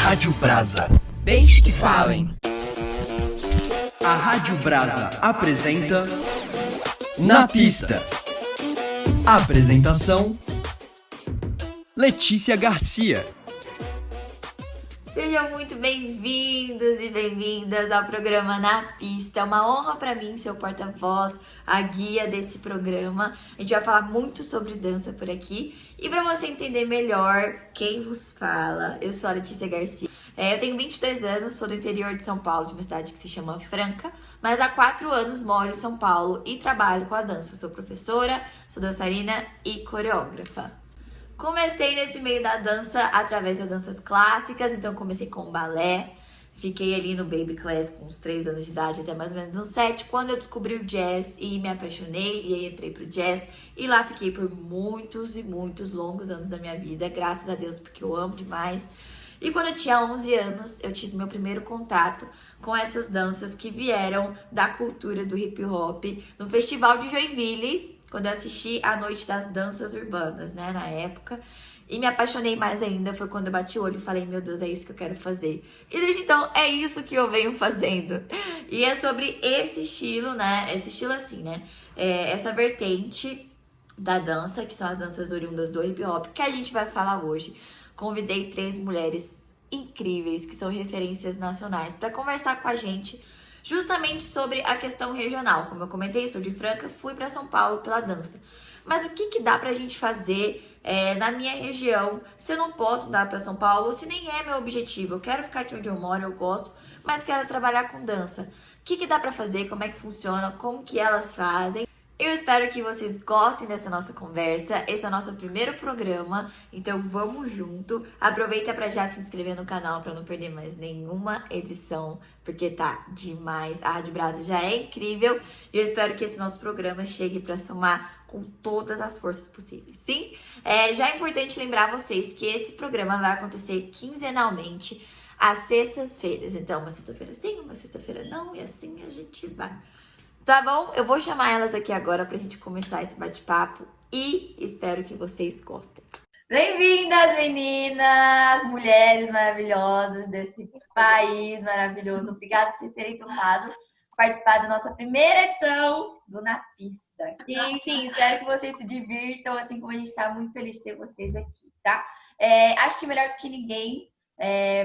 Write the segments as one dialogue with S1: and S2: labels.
S1: Rádio Brasa.
S2: Deixe que falem.
S1: A Rádio Brasa apresenta Na Pista. Apresentação: Letícia Garcia.
S3: Sejam muito bem-vindos e bem-vindas ao programa Na Pista. É uma honra para mim ser o porta-voz, a guia desse programa. A gente vai falar muito sobre dança por aqui. E para você entender melhor quem vos fala, eu sou a Letícia Garcia. Eu tenho 22 anos, sou do interior de São Paulo, de uma cidade que se chama Franca. Mas há 4 anos moro em São Paulo e trabalho com a dança. Sou professora, sou dançarina e coreógrafa. Comecei nesse meio da dança através das danças clássicas, então comecei com balé, fiquei ali no baby class com uns 3 anos de idade até mais ou menos uns 7, quando eu descobri o jazz e me apaixonei, e aí entrei pro jazz, e lá fiquei por muitos e muitos longos anos da minha vida, graças a Deus, porque eu amo demais. E quando eu tinha 11 anos, eu tive meu primeiro contato com essas danças que vieram da cultura do hip hop, no Festival de Joinville, quando eu assisti a Noite das Danças Urbanas, né, na época. E me apaixonei mais ainda, foi quando eu bati o olho e falei, meu Deus, é isso que eu quero fazer. E desde então, é isso que eu venho fazendo. E é sobre esse estilo, né, esse estilo assim, né, essa vertente da dança, que são as danças oriundas do hip hop, que a gente vai falar hoje. Convidei 3 mulheres incríveis, que são referências nacionais, para conversar com a gente justamente sobre a questão regional. Como eu comentei, sou de Franca, fui para São Paulo pela dança. Mas o que dá pra gente fazer na minha região, se eu não posso mudar para São Paulo, se nem é meu objetivo? Eu quero ficar aqui onde eu moro, eu gosto, mas quero trabalhar com dança. O que dá pra fazer? Como é que funciona? Como que elas fazem? Eu espero que vocês gostem dessa nossa conversa. Esse é o nosso primeiro programa, então vamos junto. Aproveita para já se inscrever no canal para não perder mais nenhuma edição, porque tá demais. A Rádio Brasa já é incrível e eu espero que esse nosso programa chegue para somar com todas as forças possíveis. Sim? Já é importante lembrar vocês que esse programa vai acontecer quinzenalmente às sextas-feiras. Então, uma sexta-feira sim, uma sexta-feira não, e assim a gente vai. Tá bom? Eu vou chamar elas aqui agora pra gente começar esse bate-papo e espero que vocês gostem. Bem-vindas, meninas, mulheres maravilhosas desse país maravilhoso. Obrigada por vocês terem topado participar da nossa primeira edição do Na Pista. E, enfim, espero que vocês se divirtam, assim como a gente tá muito feliz de ter vocês aqui, tá? Acho que melhor do que ninguém,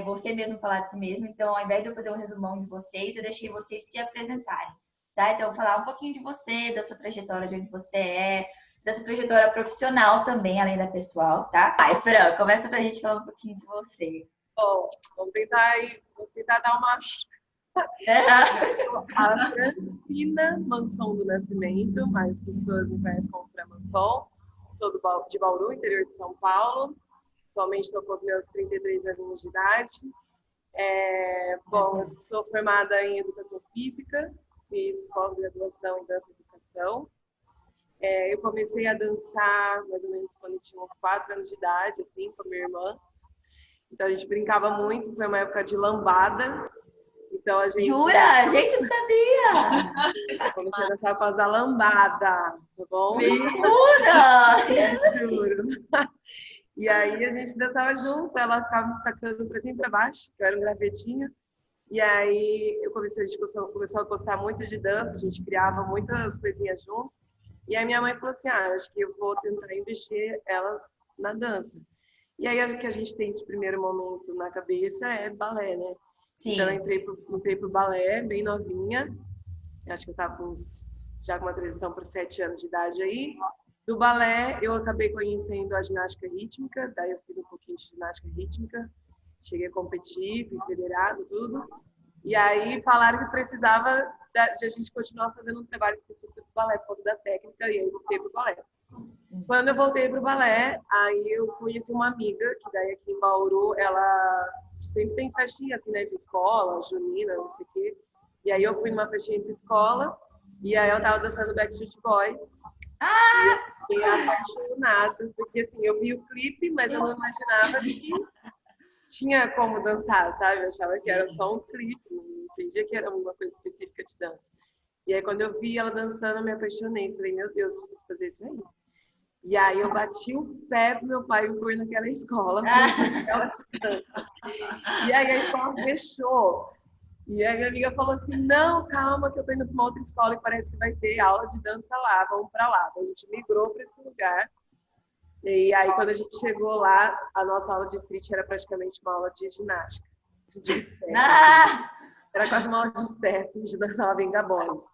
S3: você mesmo falar de si mesmo. Então, ao invés de eu fazer um resumão de vocês, eu deixei vocês se apresentarem. Tá? Então, falar um pouquinho de você, da sua trajetória, de onde você é, da sua trajetória profissional também, além da pessoal, tá? Ai, Fran, começa pra gente falar um pouquinho de você.
S4: Bom, vamos tentar dar uma... A Francina Manson do Nascimento, mas as pessoas me conhecem como Fran Manson. Sou de Bauru, interior de São Paulo. Atualmente estou com os meus 33 anos de idade. Bom, eu sou formada em Educação Física. Fiz pós-graduação em dança e educação. Eu comecei a dançar mais ou menos quando eu tinha uns 4 anos de idade, assim, com a minha irmã. Então a gente brincava muito, foi uma época de lambada. Então a gente...
S3: Jura? A gente não sabia!
S4: Eu comecei a dançar com a lambada, tá bom?
S3: Jura?
S4: Juro. E aí a gente dançava junto, ela ficava tacando pra cima e pra baixo, que eu era um gravetinho. E aí a gente começou a gostar muito de dança, a gente criava muitas coisinhas juntos. E aí minha mãe falou assim, acho que eu vou tentar investir elas na dança. E aí o que a gente tem de primeiro momento na cabeça é balé, né?
S3: Sim.
S4: Então eu entrei pro balé bem novinha, acho que eu estava já com uma transição para os 7 anos de idade aí. Do balé eu acabei conhecendo a ginástica rítmica, daí eu fiz um pouquinho de ginástica rítmica. Cheguei a competir, fui federado, tudo. E aí falaram que precisava de a gente continuar fazendo um trabalho específico do balé, por conta da técnica, e aí eu voltei pro balé. Quando eu voltei pro balé, aí eu conheci uma amiga, que daí aqui em Bauru, ela sempre tem festinha aqui, né, de escola, junina, não sei o quê. E aí eu fui numa festinha de escola, e aí eu tava dançando Backstreet Boys. E eu fiquei apaixonada, porque assim, eu vi o clipe, mas eu não imaginava que tinha como dançar, sabe? Eu achava que era só um clipe, não entendia que era uma coisa específica de dança. E aí, quando eu vi ela dançando, eu me apaixonei. Falei, meu Deus, eu preciso fazer isso aí. E aí eu bati o pé pro meu pai me pôr naquela escola, naquela dança. E aí a escola fechou. E aí minha amiga falou assim, não, calma que eu tô indo para uma outra escola e parece que vai ter aula de dança lá, vamos para lá. Então, a gente migrou para esse lugar. E aí quando a gente chegou lá, a nossa aula de street era praticamente uma aula de ginástica. De step, assim. Era quase uma aula de step, a gente dançava Venga Boys.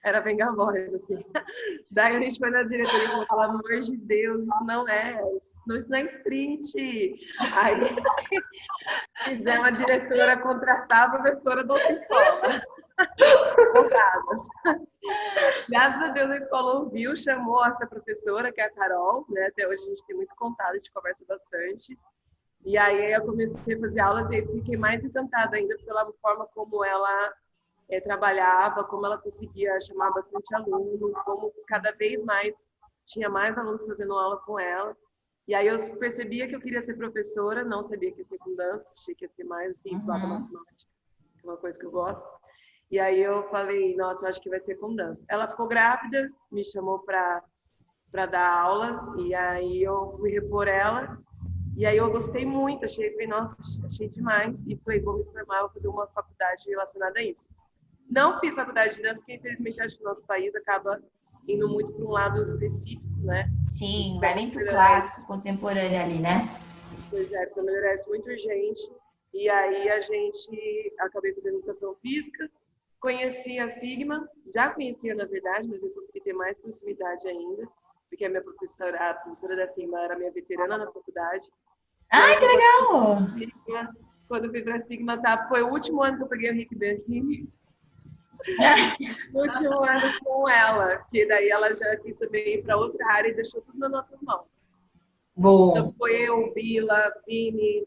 S4: Era Venga Boys, assim. Daí a gente foi na diretoria e falou, pelo amor de Deus, isso não é street. Aí fizemos a diretora contratar a professora da outra escola. Graças a Deus a escola ouviu, chamou essa professora, que é a Carol, né? Até hoje a gente tem muito contato, a gente conversa bastante. E aí eu comecei a fazer aulas e fiquei mais encantada ainda pela forma como ela trabalhava, como ela conseguia chamar bastante aluno, como cada vez mais tinha mais alunos fazendo aula com ela. E aí eu percebia que eu queria ser professora, não sabia que ia ser com dança, achei que ia ser mais assim, plata matemática, que é uma coisa que eu gosto. E aí eu falei, nossa, eu acho que vai ser com dança. Ela ficou grávida, me chamou para dar aula, e aí eu fui repor ela. E aí eu gostei muito, falei, nossa, achei demais. E falei, vou me formar, vou fazer uma faculdade relacionada a isso. Não fiz faculdade de dança, porque infelizmente acho que o nosso país acaba indo muito para um lado específico, né?
S3: Sim, vai bem pro clássico, contemporâneo ali, né?
S4: Pois é, precisa melhorar isso muito urgente. E aí a gente acabei fazendo educação física, conheci a Sigma, já conhecia na verdade, mas eu consegui ter mais proximidade ainda, porque a professora da Sigma era minha veterana na faculdade.
S3: Ai, que legal!
S4: Quando eu fui para a Sigma, foi o último ano que eu peguei o Rick Bianchini. No último ano com ela, que daí ela já quis também ir para outra área e deixou tudo nas nossas mãos.
S3: Bom.
S4: Então foi eu, Bila, Vini,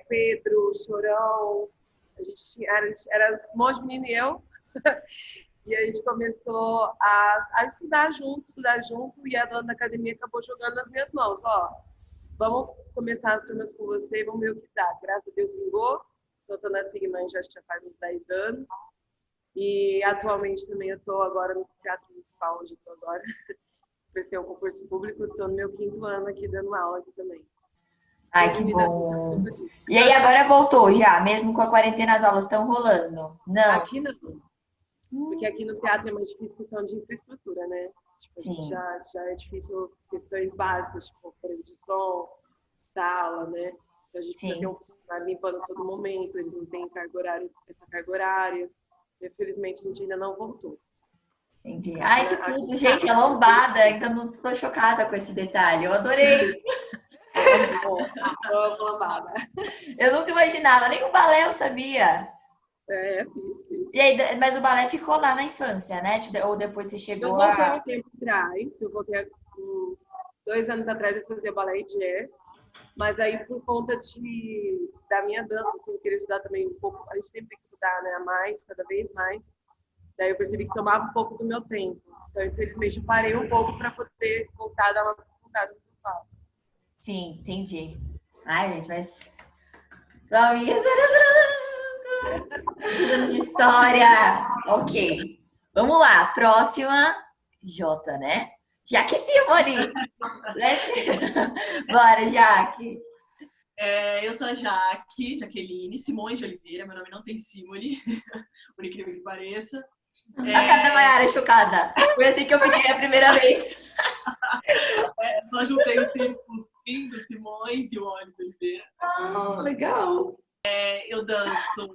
S4: Pedro, Chorão, a gente era um monte de menino e eu, e a gente começou a estudar junto, e a dona da academia acabou jogando nas minhas mãos, ó, vamos começar as turmas com você e vamos ver o que dá. Graças a Deus vingou, então eu tô na Sigma já faz uns 10 anos. E atualmente também eu estou agora no Teatro Municipal, onde estou agora. Prestei um concurso público, estou no meu 5º ano aqui dando aula aqui também.
S3: Ai, que bom. E aí agora voltou já, mesmo com a quarentena as aulas estão rolando? Não.
S4: Aqui não. Porque aqui no teatro é mais difícil questão de infraestrutura, né? Tipo,
S3: Sim.
S4: Já é difícil questões básicas, tipo aparelho de som, sala, né? Então a gente precisa ter um funcionário limpando a todo momento, eles não têm essa carga horária. Infelizmente, a gente ainda não voltou.
S3: Entendi. Ai, que tudo, gente, é lombada. Ainda não estou chocada com esse detalhe. Eu adorei.
S4: Lombada.
S3: Eu nunca imaginava, nem o balé eu sabia.
S4: Fiz.
S3: E aí, mas o balé ficou lá na infância, né? Ou depois você chegou
S4: Eu voltei um tempo atrás. Eu voltei uns 2 anos atrás a fazer balé e jazz. Mas aí, por conta da minha dança, assim, eu queria estudar também um pouco. A gente sempre tem que estudar, né? Cada vez mais. Daí eu percebi que tomava um pouco do meu tempo. Então, infelizmente, eu parei um pouco para poder voltar a dar uma aprofundada no que eu faço.
S3: Sim, entendi. Ai, gente, mas... de história. Ok. Vamos lá, próxima. Jota, né? Jaque Simone. Bora, Jaque.
S2: Eu sou a Jaqueline Simões de Oliveira. Meu nome não tem Simone, por incrível que pareça.
S3: A cada Maiara chocada. Foi assim que eu fiquei a primeira vez.
S2: Só juntei os Sim do Simões e o Oli de Oliveira.
S4: Legal!
S2: Eu danço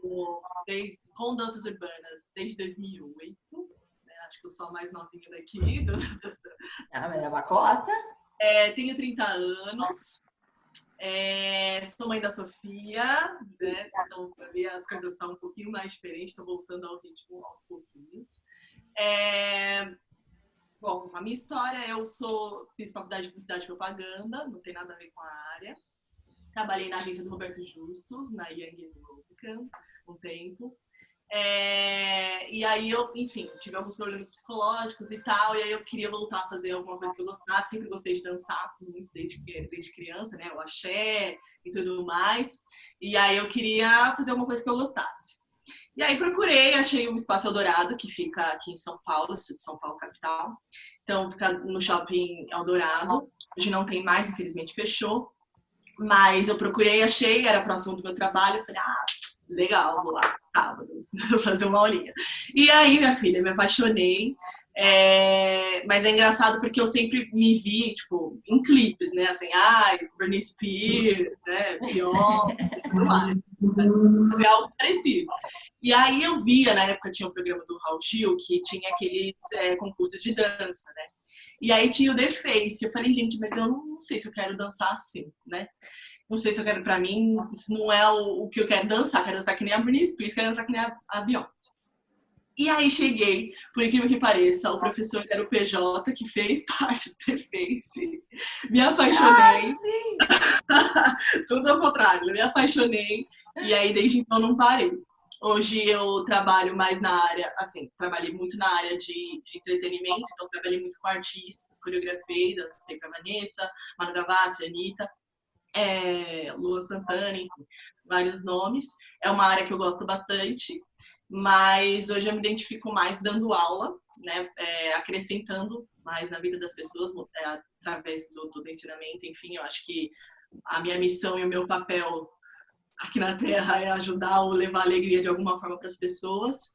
S2: com danças urbanas desde 2008. Acho que eu sou a mais novinha daqui.
S3: Mas é uma cota.
S2: Tenho 30 anos. Sou mãe da Sofia, né? Então, pra mim, as coisas estão um pouquinho mais diferentes, estou voltando ao ritmo aos pouquinhos. Bom, a minha história, fiz faculdade de publicidade e propaganda, não tem nada a ver com a área. Trabalhei na agência do Roberto Justus, na Young American, um tempo. E aí eu, enfim, tive alguns problemas psicológicos e tal, e aí eu queria voltar a fazer alguma coisa que eu gostasse. Sempre gostei de dançar muito desde criança, né? O axé e tudo mais. E aí eu queria fazer alguma coisa que eu gostasse. E aí procurei, achei um Espaço Eldorado, que fica aqui em São Paulo, sul de São Paulo, capital. Então, fica no Shopping Eldorado. Hoje não tem mais, infelizmente fechou. Mas eu procurei, achei, era próximo do meu trabalho. Eu falei, legal, vou lá, sábado, vou fazer uma aulinha. E aí, minha filha, me apaixonei. Mas é engraçado porque eu sempre me vi, tipo, em clipes, né? Assim, Britney Spears, né? Beyoncé, tudo mais. Fazer algo parecido. E aí eu via, na época tinha um programa do Raul Gil que tinha aqueles concursos de dança, né? E aí tinha o The Face. Eu falei, gente, mas eu não sei se eu quero dançar assim, né? Não sei se eu quero, pra mim, isso não é o que eu quero dançar. Quero dançar que nem a Britney Spears, quero dançar que nem a Beyoncé. E aí cheguei, por incrível que pareça, o professor era o PJ, que fez parte do The Face. Me apaixonei. Tudo ao contrário, me apaixonei. E aí, desde então, não parei. Hoje eu trabalho mais na área, assim, trabalhei muito na área de entretenimento, então trabalhei muito com artistas, coreografei, dancei pra Vanessa, Manu Gavassi, Anitta, Luan Santana, enfim, vários nomes. É uma área que eu gosto bastante, mas hoje eu me identifico mais dando aula, né, acrescentando mais na vida das pessoas, através do ensinamento, enfim, eu acho que a minha missão e o meu papel aqui na Terra é ajudar ou levar alegria de alguma forma para as pessoas.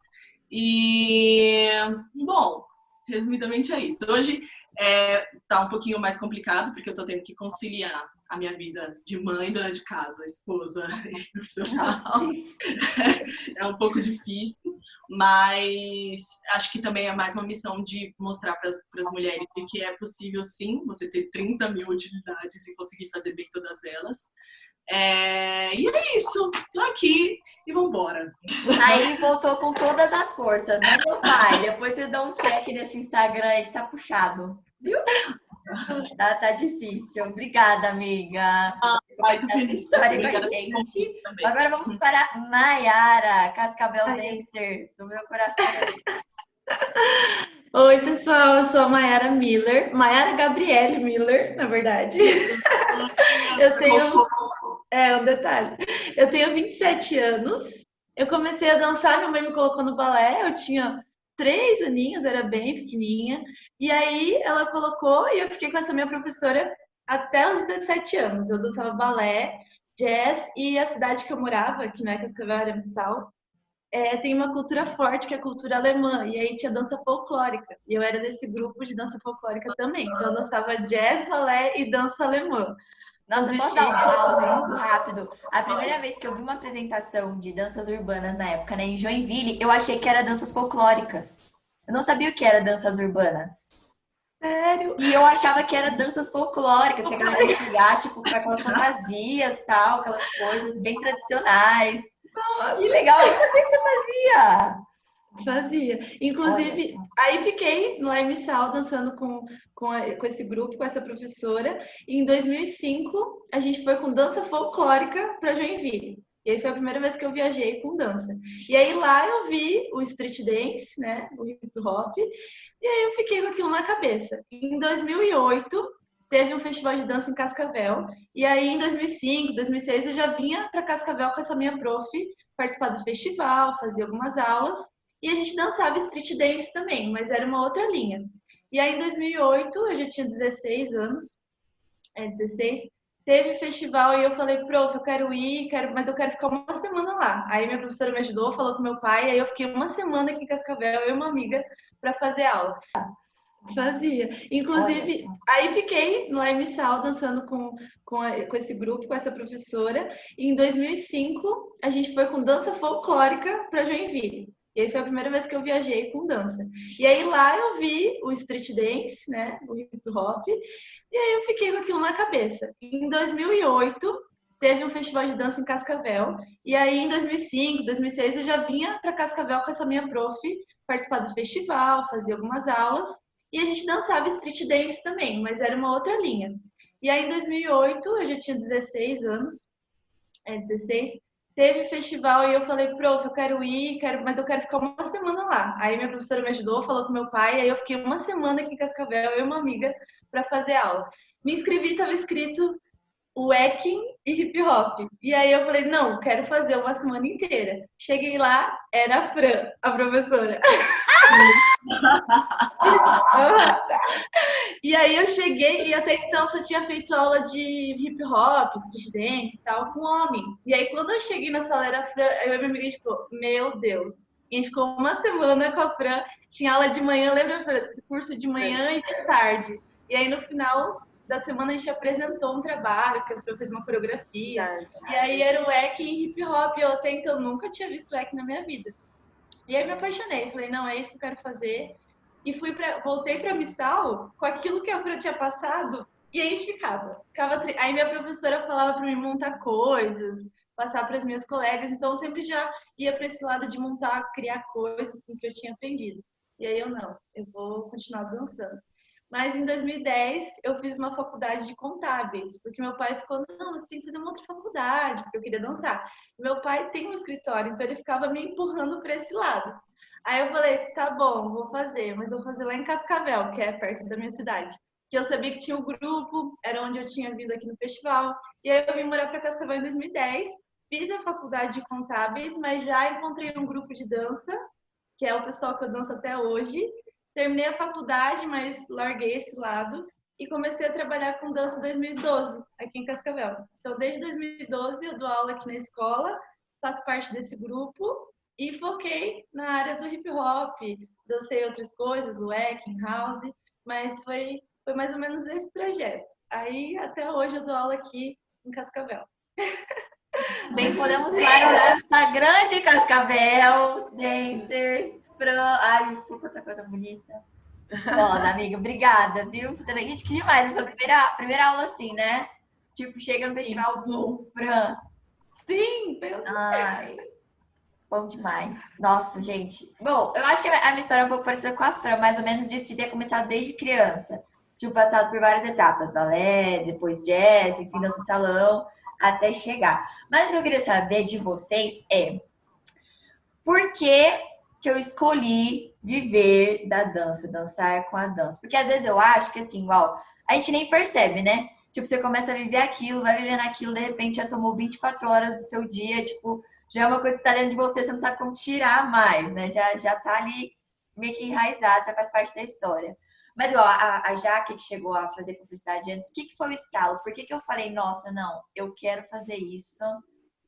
S2: E, bom, resumidamente é isso. Hoje tá um pouquinho mais complicado, porque eu tô tendo que conciliar a minha vida de mãe, dona de casa, esposa e profissional. É um pouco difícil, mas acho que também é mais uma missão de mostrar para as mulheres que é possível, sim, você ter 30 mil utilidades e conseguir fazer bem todas elas. E é isso, tô aqui e vambora.
S3: Aí voltou com todas as forças, né, meu pai? Depois vocês dão um check nesse Instagram aí que tá puxado, viu? Tá difícil. Obrigada, amiga, por compartilhar essa história com a gente. Agora vamos para Maiara, Cascavel Dancer, do meu coração.
S5: Oi, pessoal, eu sou a Maiara Miller, Maiara Gabriele Miller, na verdade. Eu tenho um detalhe. Eu tenho 27 anos. Eu comecei a dançar, minha mãe me colocou no balé, eu tinha 3 aninhos, era bem pequenininha. E aí ela colocou e eu fiquei com essa minha professora até os 17 anos. Eu dançava balé, jazz e a cidade que eu morava, que não é Cascavel, era Missal, tem uma cultura forte, que é a cultura alemã. E aí tinha dança folclórica. E eu era desse grupo de dança folclórica também. Então eu dançava jazz, balé e dança alemã.
S3: Nossa, posso dar um pause muito rápido? A primeira vez que eu vi uma apresentação de danças urbanas na época, né, em Joinville, eu achei que era danças folclóricas. Eu não sabia o que era danças urbanas.
S5: Sério?
S3: E eu achava que era danças folclóricas, que a galera ia chegar, tipo, com aquelas fantasias, tal, aquelas coisas bem tradicionais. Que legal, eu sabia que você fazia.
S5: Fazia. Inclusive, aí fiquei lá em Missal dançando com esse grupo, com essa professora. E em 2005, a gente foi com dança folclórica para Joinville. E aí foi a primeira vez que eu viajei com dança. E aí lá eu vi o street dance, né, o hip hop, e aí eu fiquei com aquilo na cabeça. Em 2008, teve um festival de dança em Cascavel. E aí em 2005, 2006, eu já vinha para Cascavel com essa minha prof, participar do festival, fazia algumas aulas. E a gente dançava street dance também, mas era uma outra linha. E aí, em 2008, eu já tinha 16 anos, 16, teve festival e eu falei, prof, eu quero ir, mas eu quero ficar uma semana lá. Aí minha professora me ajudou, falou com meu pai, aí eu fiquei uma semana aqui em Cascavel, eu e uma amiga, para fazer aula. Fazia. Inclusive, aí fiquei lá em Missal dançando com esse grupo, com essa professora. E em 2005, a gente foi com dança folclórica para Joinville. E aí foi a primeira vez que eu viajei com dança. E aí lá eu vi o street dance, né, o hip hop, e aí eu fiquei com aquilo na cabeça. Em 2008, teve um festival de dança em Cascavel, e aí em 2005, 2006 eu já vinha para Cascavel com essa minha prof, participar do festival, fazia algumas aulas, e a gente dançava street dance também, mas era uma outra linha. E aí em 2008, eu já tinha 16 anos, 16, teve festival e eu falei, prof, eu quero ir, mas eu quero ficar uma semana lá. Aí minha professora me ajudou, falou com meu pai, aí eu fiquei uma semana aqui em Cascavel, eu e uma amiga, para fazer aula. Me inscrevi, estava escrito wacking e hip hop. E aí eu falei, não, quero fazer uma semana inteira. Cheguei lá, era a Fran, a professora. E aí eu cheguei e até então só tinha feito aula de hip hop, street dance e tal, com homem. E aí quando eu cheguei na sala era a Fran, eu e minha amiga ficou, meu Deus. E a gente ficou uma semana com a Fran, tinha aula de manhã, lembra, Fran? Curso de manhã e de tarde. E aí no final da semana a gente apresentou um trabalho, que a Fran fez uma coreografia. E aí era o wacking e hip hop, eu até então nunca tinha visto wacking na minha vida. E aí me apaixonei, falei, não, é isso que eu quero fazer. E voltei para Missal com aquilo que a Fran tinha passado e a gente aí minha professora falava para mim montar coisas, passar para as minhas colegas, então eu sempre já ia para esse lado de montar, criar coisas com o que eu tinha aprendido. E aí eu vou continuar dançando. Mas em 2010 eu fiz uma faculdade de contábeis, porque meu pai ficou, não, você tem que fazer uma outra faculdade, porque eu queria dançar. Meu pai tem um escritório, então ele ficava me empurrando para esse lado. Aí eu falei, tá bom, vou fazer, mas vou fazer lá em Cascavel, que é perto da minha cidade. Que eu sabia que tinha o grupo, era onde eu tinha vindo aqui no festival. E aí eu vim morar para Cascavel em 2010, fiz a faculdade de contábeis, mas já encontrei um grupo de dança, que é o pessoal que eu danço até hoje. Terminei a faculdade, mas larguei esse lado e comecei a trabalhar com dança em 2012, aqui em Cascavel. Então, desde 2012 eu dou aula aqui na escola, faço parte desse grupo e foquei na área do hip hop, dancei outras coisas, wacking, house, mas foi mais ou menos esse trajeto. Aí, até hoje, eu dou aula aqui em Cascavel.
S3: Bem, podemos ir lá no Instagram de Cascavel, Dancers, Ai, gente, tem tanta coisa bonita. Foda, amiga, obrigada, viu? Você também. Gente, que demais, é sua primeira aula assim, né? Tipo, chega no festival, bum, Fran.
S5: Sim,
S3: ai, bom demais. Nossa, gente. Bom, eu acho que a minha história é um pouco parecida com a Fran, mais ou menos disso de ter começado desde criança. Tipo, passado por várias etapas, balé, depois jazz, enfim, dança de salão, até chegar. Mas o que eu queria saber de vocês é por que eu escolhi viver da dança, dançar com a dança? Porque às vezes eu acho que assim, igual, a gente nem percebe, né? Tipo, você começa a viver aquilo, vai vivendo aquilo, de repente já tomou 24 horas do seu dia, tipo, já é uma coisa que tá dentro de você não sabe como tirar mais, né? Já tá ali meio que enraizado, já faz parte da história. Mas igual, a Jaque, que chegou a fazer publicidade antes, o que foi o estalo? Por que eu falei, nossa, não, eu quero fazer isso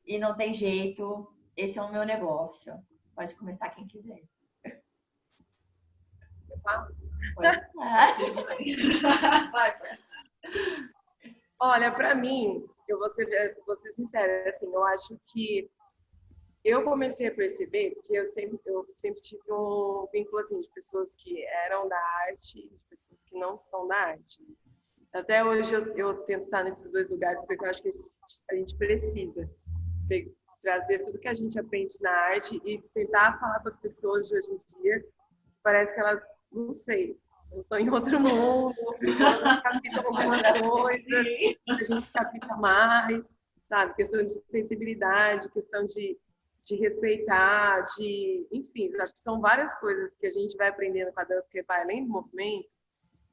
S3: e não tem jeito, esse é o meu negócio. Pode começar quem quiser.
S4: Olha, para mim, eu vou ser sincera, assim, eu acho que eu comecei a perceber, porque eu sempre tive um vínculo assim, de pessoas que eram da arte e de pessoas que não são da arte. Até hoje eu tento estar nesses dois lugares, porque eu acho que a gente precisa trazer tudo que a gente aprende na arte e tentar falar com as pessoas de hoje em dia. Parece que elas, não sei, elas estão em outro mundo, elas captam algumas coisas, a gente capta mais, sabe? Questão de sensibilidade, questão de respeitar, enfim, acho que são várias coisas que a gente vai aprendendo com a dança, que vai além do movimento,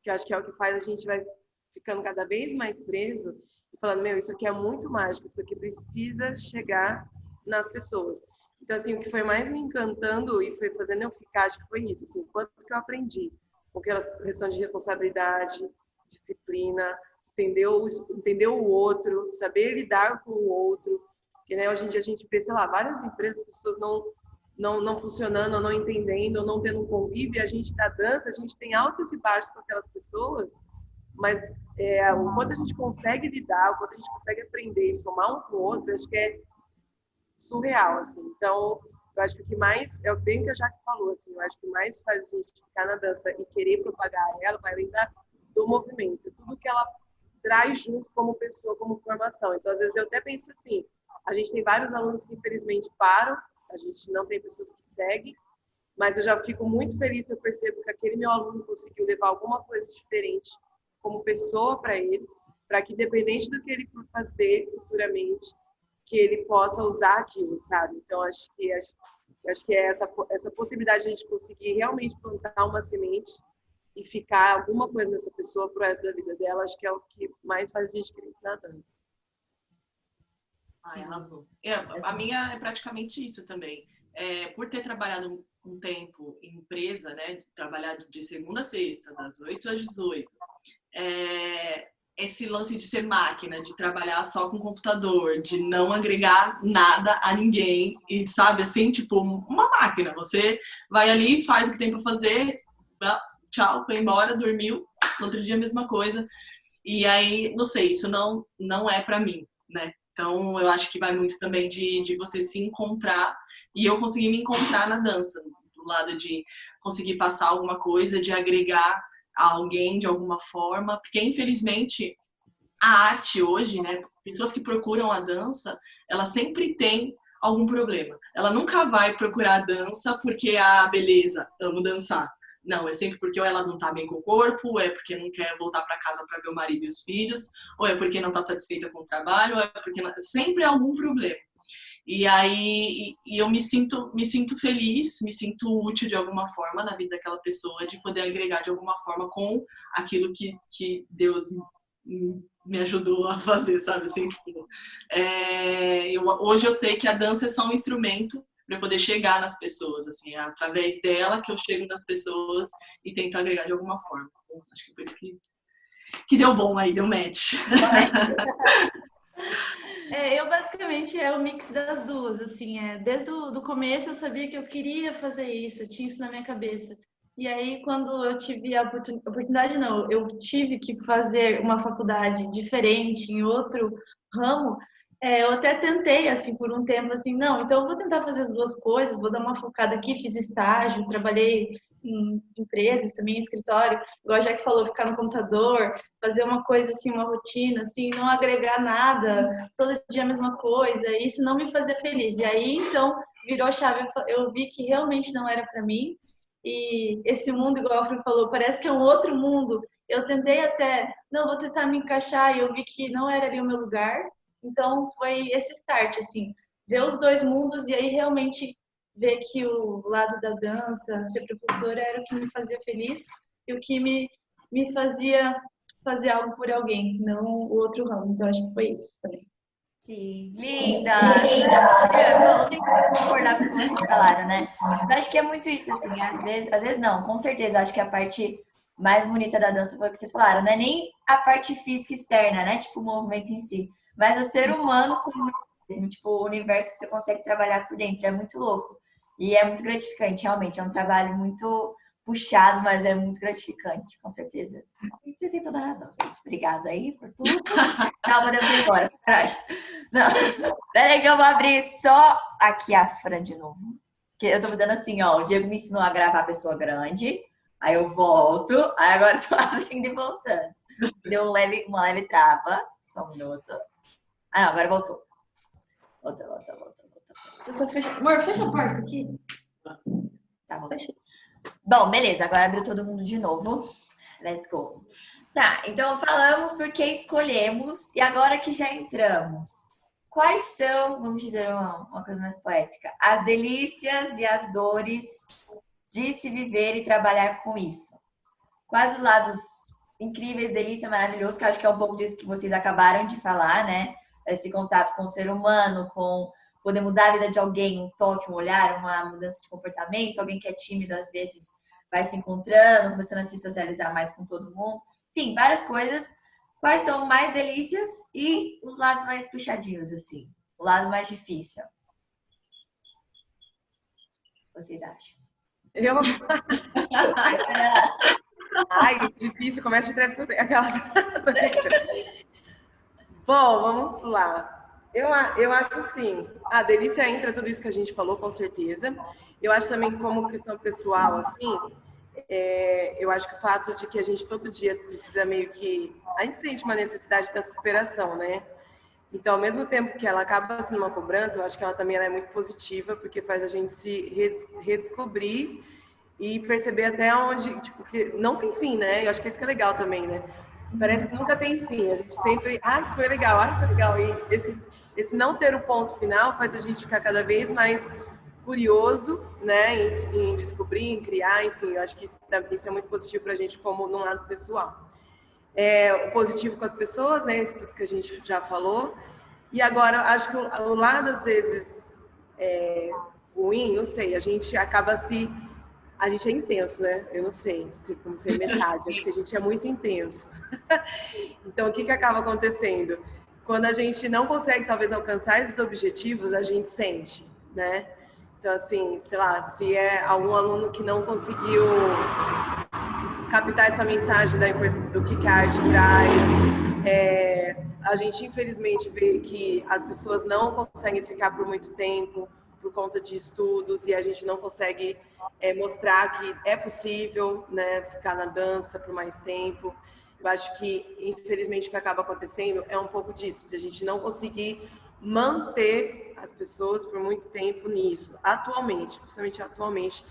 S4: que acho que é o que faz a gente vai ficando cada vez mais preso e falando, meu, isso aqui é muito mágico, isso aqui precisa chegar nas pessoas. Então, assim, o que foi mais me encantando e foi fazendo eu ficar, acho que foi isso, assim, quanto que eu aprendi, com aquela questão de responsabilidade, disciplina, entender o outro, saber lidar com o outro, porque, né, hoje em dia a gente vê, sei lá, várias empresas, pessoas não funcionando, ou não entendendo, ou não tendo um convívio, e a gente da dança, a gente tem altos e baixos com aquelas pessoas, mas o quanto a gente consegue lidar, o quanto a gente consegue aprender e somar um com o outro, acho que é surreal, assim. Então, eu acho que o que mais, é bem que a Jaque falou, assim, eu acho que mais faz a gente ficar na dança e querer propagar ela, vai além do movimento, tudo que ela traz junto como pessoa, como formação. Então, às vezes eu até penso assim, a gente tem vários alunos que infelizmente param, a gente não tem pessoas que seguem, mas eu já fico muito feliz se eu percebo que aquele meu aluno conseguiu levar alguma coisa diferente como pessoa para ele, para que, independente do que ele for fazer futuramente, que ele possa usar aquilo, sabe? Então, acho que é essa possibilidade de a gente conseguir realmente plantar uma semente e ficar alguma coisa nessa pessoa pro resto da vida dela, acho que é o que mais faz a gente crescer na dança.
S2: Ai, arrasou. A minha é praticamente isso também. Por ter trabalhado um tempo em empresa, né? Trabalhado de segunda a sexta, das 8 às 18. Esse lance de ser máquina, de trabalhar só com computador, de não agregar nada a ninguém, e sabe, assim, tipo, uma máquina. Você vai ali, faz o que tem pra fazer, tchau, foi embora, dormiu, no outro dia a mesma coisa. E aí, não sei, isso não é pra mim, né? Então, eu acho que vai muito também de você se encontrar, e eu consegui me encontrar na dança, do lado de conseguir passar alguma coisa, de agregar a alguém de alguma forma, porque infelizmente a arte hoje, né, pessoas que procuram a dança, ela sempre tem algum problema. Ela nunca vai procurar a dança porque, beleza, amo dançar. Não, é sempre porque ou ela não tá bem com o corpo, ou é porque não quer voltar para casa para ver o marido e os filhos, ou é porque não tá satisfeita com o trabalho, ou é porque sempre há algum problema. E aí eu me sinto feliz, me sinto útil de alguma forma na vida daquela pessoa, de poder agregar de alguma forma com aquilo que Deus me ajudou a fazer, sabe? Assim, tipo, hoje eu sei que a dança é só um instrumento para eu poder chegar nas pessoas, assim, é através dela que eu chego nas pessoas e tento agregar de alguma forma. Então, acho que foi isso que deu bom aí, deu match.
S5: Eu basicamente é o mix das duas, assim, desde o começo eu sabia que eu queria fazer isso, eu tinha isso na minha cabeça. E aí quando eu tive a oportunidade não, eu tive que fazer uma faculdade diferente em outro ramo, eu até tentei, assim, por um tempo, assim, não, então eu vou tentar fazer as duas coisas, vou dar uma focada aqui, fiz estágio, trabalhei em empresas também, em escritório, igual a Jack falou, ficar no computador, fazer uma coisa assim, uma rotina, assim, não agregar nada, todo dia a mesma coisa, isso não me fazia feliz. E aí, então, virou a chave, eu vi que realmente não era para mim, e esse mundo, igual a Fran falou, parece que é um outro mundo. Eu tentei até, não, vou tentar me encaixar, e eu vi que não era ali o meu lugar, então foi esse start, assim, ver os dois mundos e aí realmente ver que o lado da dança, ser professora, era o que me fazia feliz e o que me fazia fazer algo por alguém, não o outro ramo. Então, acho que foi isso também.
S3: Sim, linda! Eu tenho que concordar com o que vocês falaram, né? Eu acho que é muito isso, assim, às vezes não, com certeza, acho que a parte mais bonita da dança foi o que vocês falaram, não é nem a parte física externa, né? Tipo, o movimento em si, mas o ser humano como mesmo, tipo, o universo que você consegue trabalhar por dentro, é muito louco. E é muito gratificante, realmente, é um trabalho muito puxado, mas é muito gratificante, com certeza. E vocês têm toda a razão, gente. Obrigada aí por tudo. Tchau, podemos ir embora. Não, peraí que eu vou abrir só aqui a Fran de novo. Que eu tô fazendo assim, ó. O Diego me ensinou a gravar a pessoa grande. Aí eu volto. Aí agora eu tô abrindo e voltando. Deu uma leve trava. Só um minuto. Ah, não, agora voltou. Voltou.
S5: Eu só fecho... Amor, fecha a porta aqui.
S3: Tá, voltou. Bom, beleza. Agora abriu todo mundo de novo. Let's go. Tá, então falamos porque escolhemos e agora que já entramos, quais são, vamos dizer uma coisa mais poética, as delícias e as dores de se viver e trabalhar com isso? Quais os lados incríveis, delícia, maravilhoso, que eu acho que é um pouco disso que vocês acabaram de falar, né? Esse contato com o ser humano, com poder mudar a vida de alguém, um toque, um olhar, uma mudança de comportamento, alguém que é tímido às vezes vai se encontrando, começando a se socializar mais com todo mundo. Enfim, várias coisas. Quais são mais delícias e os lados mais puxadinhos, assim? O lado mais difícil. O que vocês acham?
S4: Eu... Ai, difícil, começa de trás para frente. Aquelas... Bom, vamos lá. Eu acho assim, a delícia entra tudo isso que a gente falou, com certeza. Eu acho também, como questão pessoal, assim, eu acho que o fato de que a gente todo dia precisa meio que... A gente sente uma necessidade da superação, né? Então, ao mesmo tempo que ela acaba sendo uma cobrança, eu acho que ela também é muito positiva, porque faz a gente se redescobrir e perceber até onde... Tipo, que não tem fim, né? Eu acho que isso que é legal também, né? Parece que nunca tem fim. A gente sempre... Ai, foi legal, ai, foi legal. E esse não ter o ponto final faz a gente ficar cada vez mais curioso, né, em descobrir, em criar, enfim, eu acho que isso é muito positivo para a gente como no lado pessoal. O positivo com as pessoas, né, isso tudo que a gente já falou, E agora, acho que o lado, às vezes, ruim, não sei, a gente acaba se... A gente é intenso, né? Eu não sei como ser metade, acho que a gente é muito intenso. Então, o que acaba acontecendo? Quando a gente não consegue, talvez, alcançar esses objetivos, a gente sente, né? Então, assim, sei lá, se é algum aluno que não conseguiu captar essa mensagem do que a arte traz, a gente, infelizmente, vê que as pessoas não conseguem ficar por muito tempo por conta de estudos e a gente não consegue mostrar que é possível, né, ficar na dança por mais tempo. Eu acho que, infelizmente, o que acaba acontecendo é um pouco disso, de a gente não conseguir manter as pessoas por muito tempo nisso. Atualmente, principalmente atualmente,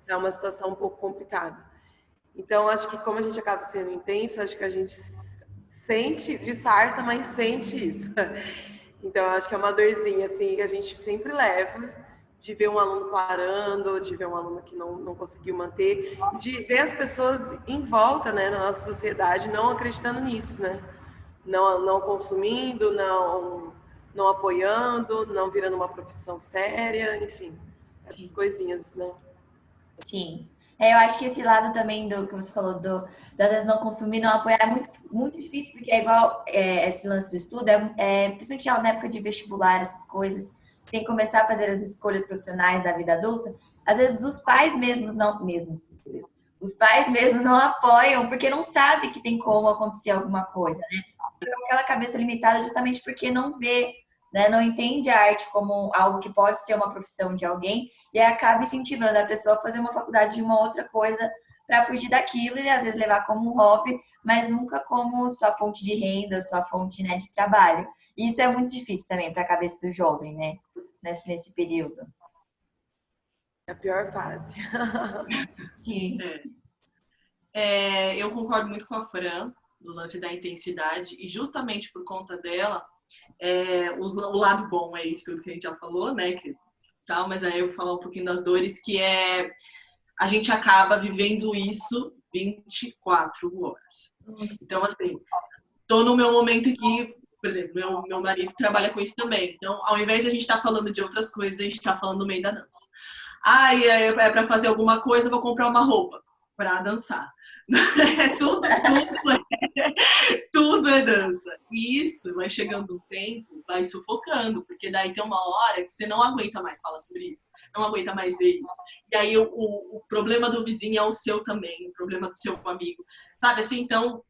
S4: é uma situação um pouco complicada. Então, acho que como a gente acaba sendo intenso, acho que a gente sente, disfarça, mas sente isso. Então, acho que é uma dorzinha, assim, que a gente sempre leva, de ver um aluno parando, de ver um aluno que não conseguiu manter, de ver as pessoas em volta, né, na nossa sociedade, não acreditando nisso, né? Não consumindo, não apoiando, não virando uma profissão séria, enfim, essas coisinhas, né?
S3: Sim. Eu acho que esse lado também do que você falou, das vezes não consumir, não apoiar, é muito, muito difícil, porque é igual esse lance do estudo, principalmente na época de vestibular, essas coisas, tem que começar a fazer as escolhas profissionais da vida adulta. Às vezes os pais mesmos os pais mesmos não apoiam, porque não sabem que tem como acontecer alguma coisa, né? Fica com aquela cabeça limitada justamente porque não vê, né? Não entende a arte como algo que pode ser uma profissão de alguém e acaba incentivando a pessoa a fazer uma faculdade de uma outra coisa para fugir daquilo e às vezes levar como um hobby, mas nunca como sua fonte de renda, sua fonte, né, de trabalho. E isso é muito difícil também para a cabeça do jovem, né? Nesse período.
S4: É a pior fase.
S3: Sim.
S2: Eu concordo muito com a Fran, do lance da intensidade, e justamente por conta dela, o lado bom é isso tudo que a gente já falou, né? Mas aí eu vou falar um pouquinho das dores, que a gente acaba vivendo isso 24 horas. Então, assim, tô no meu momento aqui, por exemplo, meu marido trabalha com isso também. Então, ao invés de a gente estar falando de outras coisas, a gente está falando no meio da dança. Para fazer alguma coisa, eu vou comprar uma roupa para dançar. Tudo é dança. E isso vai chegando um tempo, vai sufocando, porque daí tem uma hora que você não aguenta mais falar sobre isso, não aguenta mais ver isso. E aí o problema do vizinho é o seu também, o problema do seu amigo. Sabe assim, então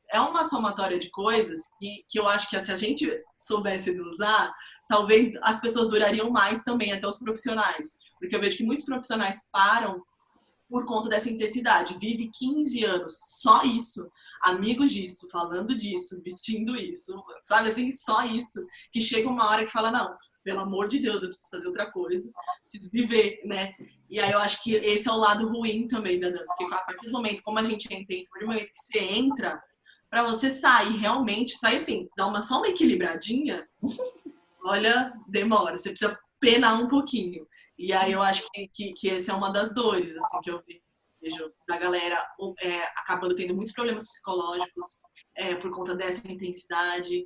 S2: é uma somatória de coisas que eu acho que se a gente soubesse usar, talvez as pessoas durariam mais também, até os profissionais. Porque eu vejo que muitos profissionais param por conta dessa intensidade. Vive 15 anos, só isso, amigos disso, falando disso, vestindo isso, sabe assim, só isso, que chega uma hora que fala, não, pelo amor de Deus, eu preciso fazer outra coisa, preciso viver, né? E aí eu acho que esse é o lado ruim também da dança, porque a partir do momento, como a gente é intenso, a partir do momento que você entra, pra você sair realmente, sair assim, dar só uma equilibradinha, olha, demora, você precisa penar um pouquinho. E aí eu acho que essa é uma das dores, assim, que eu vejo da galera acabando tendo muitos problemas psicológicos por conta dessa intensidade,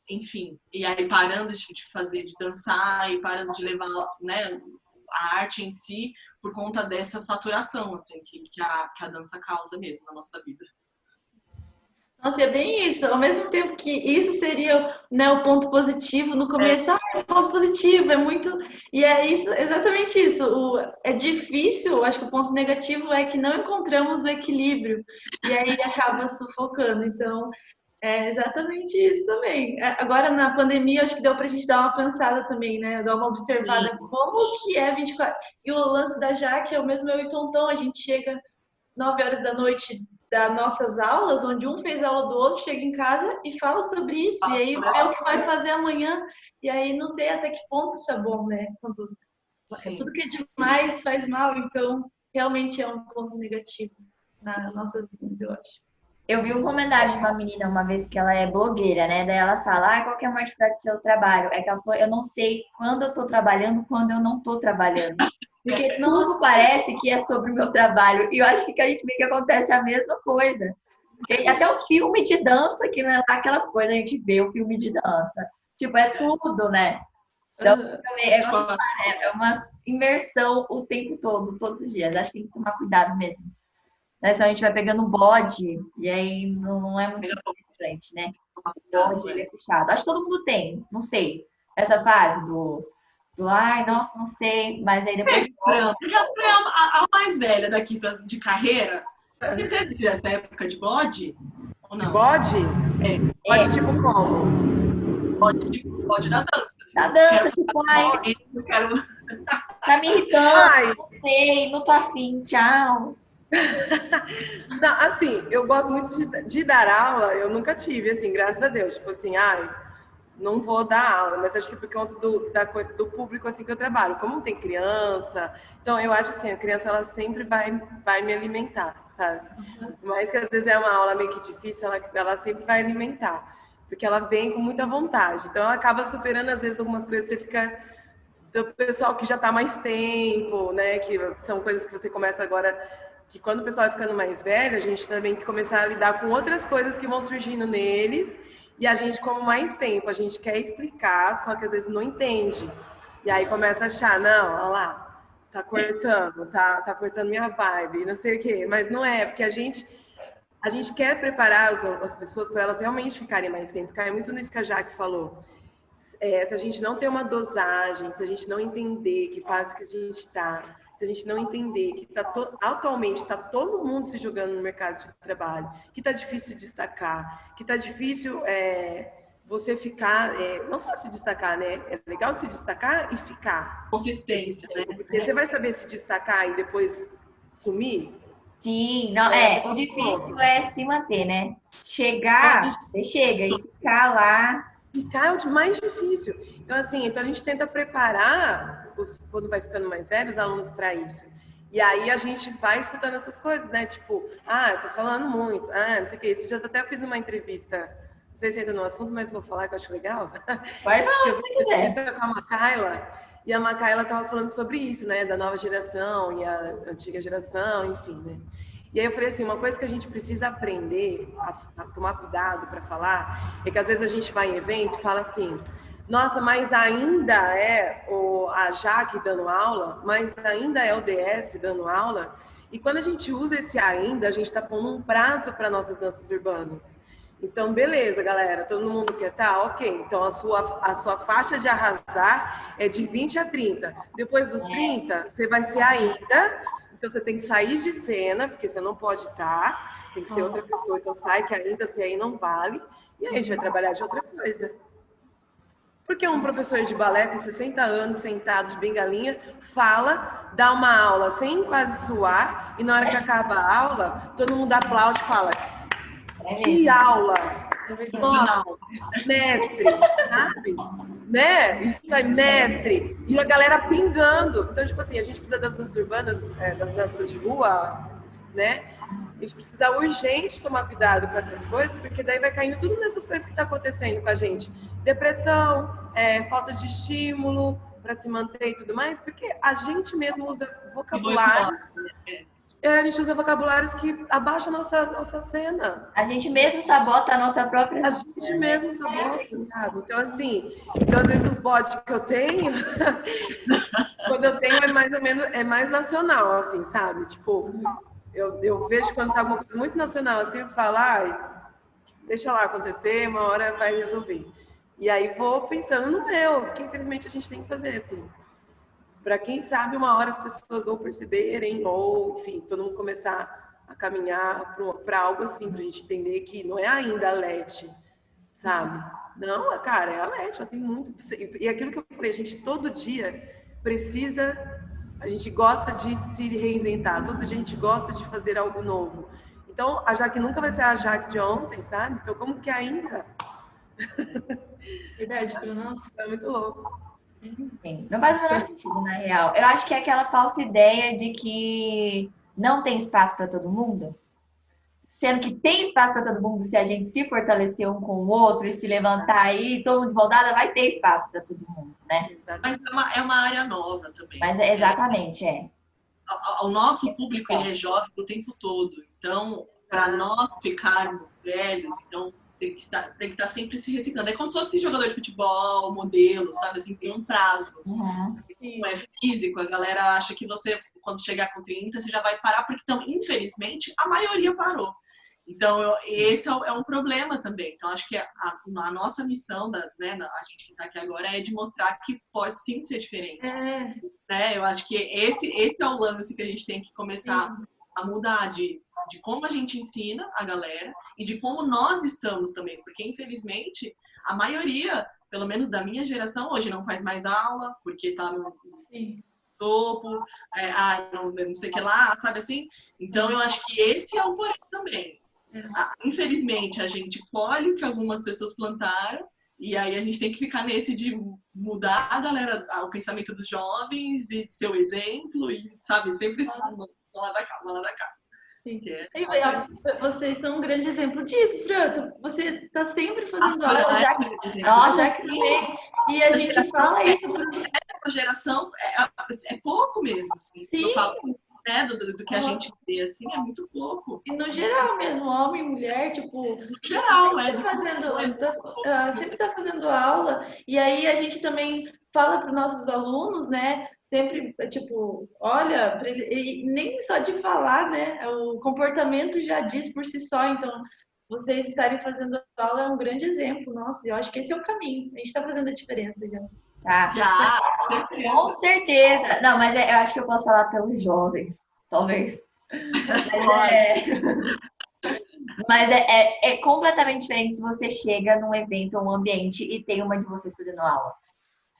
S2: enfim. E aí parando de dançar e parando de levar, né, a arte em si por conta dessa saturação, assim, que a dança causa mesmo na nossa vida.
S5: Nossa, é bem isso. Ao mesmo tempo que isso seria, né, o ponto positivo, no começo, é ponto positivo, é muito. E é isso, exatamente isso. É difícil, acho que o ponto negativo é que não encontramos o equilíbrio. E aí acaba sufocando. Então, é exatamente isso também. Agora, na pandemia, acho que deu pra gente dar uma pensada também, né? Dar uma observada.
S3: Sim.
S5: Como que é 24. E o lance da Jaque é o mesmo eu e Tonton, a gente chega 9 horas da noite das nossas aulas, onde um fez aula do outro, chega em casa e fala sobre isso, e aí é o que vai fazer amanhã, e aí não sei até que ponto isso é bom, né? Quando tudo que é demais faz mal, então realmente é um ponto negativo nas nossas vidas, eu acho.
S3: Eu vi um comentário de uma menina uma vez que ela é blogueira, né? Daí ela fala, qual que é a maior dificuldade do seu trabalho? É que ela falou, eu não sei quando eu tô trabalhando, quando eu não tô trabalhando. Porque tudo parece que é sobre o meu trabalho. E eu acho que a gente vê que acontece a mesma coisa. Tem até o filme de dança, que não é lá aquelas coisas, a gente vê o filme de dança. Tipo, é tudo, né? Então, também é uma imersão o tempo todo, todos os dias. Acho que tem que tomar cuidado mesmo. Né? Senão a gente vai pegando um bode e aí não é muito diferente, né? O bode, ele é puxado. Acho que todo mundo tem, não sei. Essa fase do ai, nossa, não sei. Mas aí depois...
S2: Porque a mais velha daqui de carreira, você teve essa época de bode? Ou
S4: De
S2: não?
S4: bode? Bode tipo como?
S2: Bode da dança. Assim.
S3: Da dança, tipo, ai,
S2: Eu quero...
S3: tá me irritando,
S4: Ai,
S3: não sei, não tô afim, tchau.
S4: não, assim, eu gosto muito de dar aula, eu nunca tive, assim, graças a Deus. Tipo assim, ai, não vou dar aula, mas acho que por conta do público assim que eu trabalho. Como tem criança, então eu acho assim, a criança ela sempre vai me alimentar, sabe? Mas que às vezes é uma aula meio que difícil, ela sempre vai alimentar. Porque ela vem com muita vontade. Então, ela acaba superando, às vezes, algumas coisas que você fica... Do pessoal que já está mais tempo, né? Que são coisas que você começa agora... Que quando o pessoal vai ficando mais velho, a gente também tem que começar a lidar com outras coisas que vão surgindo neles. E a gente, como mais tempo, a gente quer explicar, só que às vezes não entende. E aí começa a achar, não, olha lá, tá cortando minha vibe, não sei o quê. Mas não é, porque a gente quer preparar as pessoas para elas realmente ficarem mais tempo. Cai muito nisso que a Jaque falou. Se a gente não ter uma dosagem, se a gente não entender que fase que a gente está, se a gente não entender que atualmente está todo mundo se jogando no mercado de trabalho, que está difícil destacar, que está difícil você ficar, não só se destacar, né? É legal se destacar e ficar.
S2: Consistência, né?
S4: Porque você vai saber se destacar e depois sumir.
S3: Sim, não, o difícil é se manter, né? Chegar, você chega, e ficar lá.
S4: Ficar é o mais difícil. Então, assim, a gente tenta preparar, quando vai ficando mais velho, os alunos para isso. E aí a gente vai escutando essas coisas, né? Tipo, eu tô falando muito, não sei o quê. Esse dia eu até fiz uma entrevista, não sei se entra no assunto, mas vou falar que eu acho legal.
S3: Vai falar se quiser.
S4: Entrevista com a Macaila, e a Macaila tava falando sobre isso, né? Da nova geração e a antiga geração, enfim, né? E aí eu falei assim, uma coisa que a gente precisa aprender a tomar cuidado para falar é que às vezes a gente vai em evento e fala assim, nossa, mas ainda é a Jaque dando aula, mas ainda é o DS dando aula. E quando a gente usa esse ainda, a gente está pondo um prazo para nossas danças urbanas. Então, beleza, galera, todo mundo quer estar? Ok, então a sua faixa de arrasar é de 20 a 30. Depois dos 30, você vai ser ainda... Então, você tem que sair de cena, porque você não pode estar, tem que ser outra pessoa. Então, sai, que ainda se aí não vale. E aí, a gente vai trabalhar de outra coisa. Porque um professor de balé com 60 anos, sentado de bengalinha, fala, dá uma aula sem quase suar, e na hora que acaba a aula, todo mundo aplaude e fala, que aula! Nossa, mestre, sabe? Né? Isso aí, mestre. E a galera pingando. Então, tipo assim, a gente precisa das danças urbanas, das danças de rua, né? A gente precisa urgente tomar cuidado com essas coisas, porque daí vai caindo tudo nessas coisas que tá acontecendo com a gente. Depressão, falta de estímulo para se manter e tudo mais, porque a gente mesmo usa vocabulários. A gente usa vocabulários que abaixam a nossa cena.
S3: A gente mesmo sabota a nossa própria...
S4: A gente mesmo sabota, sabe? Então, assim, às vezes os bots que eu tenho, quando eu tenho é mais ou menos, é mais nacional, assim, sabe? Tipo, eu vejo quando tá alguma coisa muito nacional, assim, eu falo, deixa lá acontecer, uma hora vai resolver. E aí vou pensando no meu, que infelizmente a gente tem que fazer, assim. Para quem sabe, uma hora as pessoas ou perceberem, ou, enfim, todo mundo começar a caminhar para algo assim, para a gente entender que não é ainda a LET, sabe? Não, cara, é a LET, já tem muito. E aquilo que eu falei, a gente todo dia precisa, a gente gosta de se reinventar, todo dia a gente gosta de fazer algo novo. Então, a Jaque nunca vai ser a Jaque de ontem, sabe? Então, como que ainda?
S5: Verdade, nossa.
S4: É muito louco.
S3: Não faz o menor sentido, na real. Eu acho que é aquela falsa ideia de que não tem espaço para todo mundo. Sendo que tem espaço para todo mundo se a gente se fortalecer um com o outro e se levantar aí, todo mundo de mão dada, vai ter espaço para todo mundo, né?
S2: Mas é uma área nova também.
S3: Mas exatamente,
S2: O nosso público ele é jovem o tempo todo. Então, para nós ficarmos velhos, então tem que estar sempre se reciclando. É como se fosse jogador de futebol, modelo, sabe? Assim, tem um prazo.
S5: Sim.
S2: Não é físico, a galera acha que você, quando chegar com 30, você já vai parar, porque então, infelizmente, a maioria parou. Então, esse é um problema também. Então, acho que a nossa missão, né, a gente que está aqui agora, é de mostrar que pode sim ser diferente. Né? Eu acho que esse é o lance que a gente tem que começar a mudar de como a gente ensina a galera e de como nós estamos também. Porque, infelizmente, a maioria, pelo menos da minha geração, hoje não faz mais aula, porque está no topo, não sei o que lá, sabe assim? Então, eu acho que esse é o porém também. Infelizmente, a gente colhe o que algumas pessoas plantaram e aí a gente tem que ficar nesse de mudar a galera, o pensamento dos jovens e ser o exemplo e, sabe, sempre lá da cá.
S5: Sim. Vocês são um grande exemplo disso, Fran. Você está sempre fazendo aula,
S3: Nossa,
S5: e a gente fala isso.
S2: Essa geração é pouco mesmo, assim.
S5: Sim.
S2: Eu falo, né, do que a gente vê, assim, é muito pouco.
S5: E no geral mesmo, homem, mulher, tipo...
S2: No geral,
S5: sempre tá fazendo aula, e aí a gente também fala para os nossos alunos, né? Sempre, tipo, olha, e nem só de falar, né? O comportamento já diz por si só, então vocês estarem fazendo aula é um grande exemplo, nossa, eu acho que esse é o caminho, a gente está fazendo a diferença já.
S3: Já, com certeza. Não, mas eu acho que eu posso falar pelos jovens, talvez. Mas é completamente diferente se você chega num evento ou um ambiente e tem uma de vocês fazendo aula.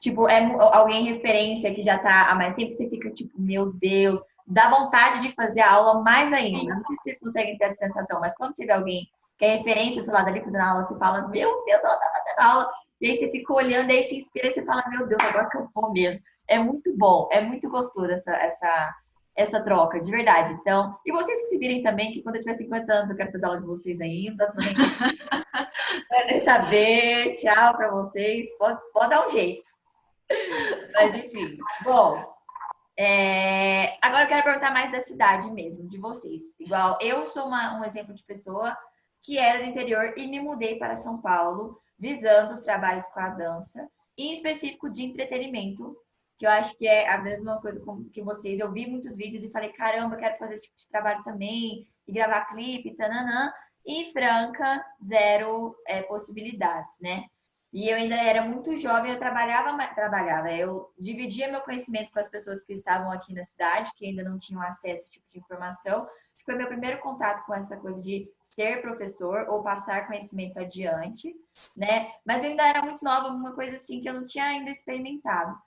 S3: Tipo, alguém referência que já tá há mais tempo, você fica tipo, meu Deus, dá vontade de fazer a aula mais ainda. Não sei se vocês conseguem ter essa sensação, mas quando você vê alguém que é referência do seu lado ali fazendo aula, você fala, meu Deus, ela tá fazendo aula. E aí você fica olhando, aí se inspira e você fala, meu Deus, agora que eu vou mesmo. É muito bom, é muito gostoso essa troca, de verdade. Então, e vocês que se virem também, que quando eu tiver 50 anos eu quero fazer aula de vocês ainda, também. Quero saber, tchau pra vocês, pode dar um jeito. Mas enfim, bom, agora eu quero perguntar mais da cidade mesmo, de vocês. Igual, eu sou um exemplo de pessoa que era do interior e me mudei para São Paulo, visando os trabalhos com a dança, e em específico de entretenimento, que eu acho que é a mesma coisa que vocês. Eu vi muitos vídeos e falei, caramba, eu quero fazer esse tipo de trabalho também, e gravar clipe, tananã. E em Franca, zero possibilidades, né? E eu ainda era muito jovem, eu trabalhava. Eu dividia meu conhecimento com as pessoas que estavam aqui na cidade, que ainda não tinham acesso a esse tipo de informação. Foi meu primeiro contato com essa coisa de ser professor ou passar conhecimento adiante, né? Mas eu ainda era muito nova, uma coisa assim que eu não tinha ainda experimentado.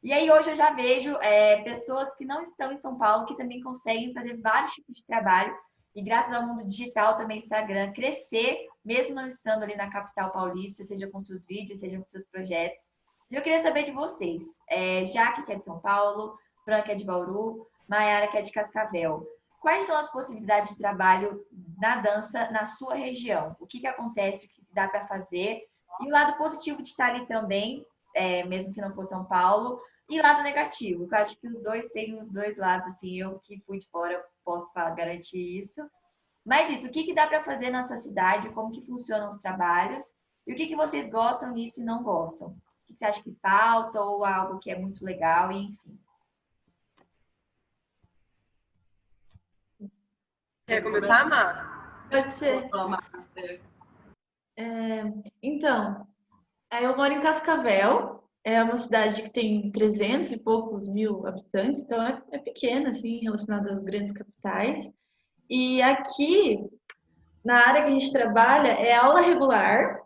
S3: E aí hoje eu já vejo pessoas que não estão em São Paulo que também conseguem fazer vários tipos de trabalho e graças ao mundo digital também Instagram crescer, mesmo não estando ali na capital paulista, seja com seus vídeos, seja com seus projetos. E eu queria saber de vocês, Jaque, que é de São Paulo, Fran, que é de Bauru, Mayara, que é de Cascavel. Quais são as possibilidades de trabalho na dança na sua região? O que acontece, o que dá para fazer? E o lado positivo de estar ali também, mesmo que não for São Paulo, e lado negativo, que eu acho que os dois têm os dois lados, assim, eu que fui de fora posso garantir isso. Mas isso, o que dá para fazer na sua cidade, como que funcionam os trabalhos, e o que vocês gostam nisso e não gostam? O que você acha que falta, ou algo que é muito legal, e enfim.
S4: Quer começar, Má?
S5: Pode ser. Então, eu moro em Cascavel, é uma cidade que tem 300 e poucos mil habitantes, então é pequena, assim, relacionada às grandes capitais. E aqui, na área que a gente trabalha, é aula regular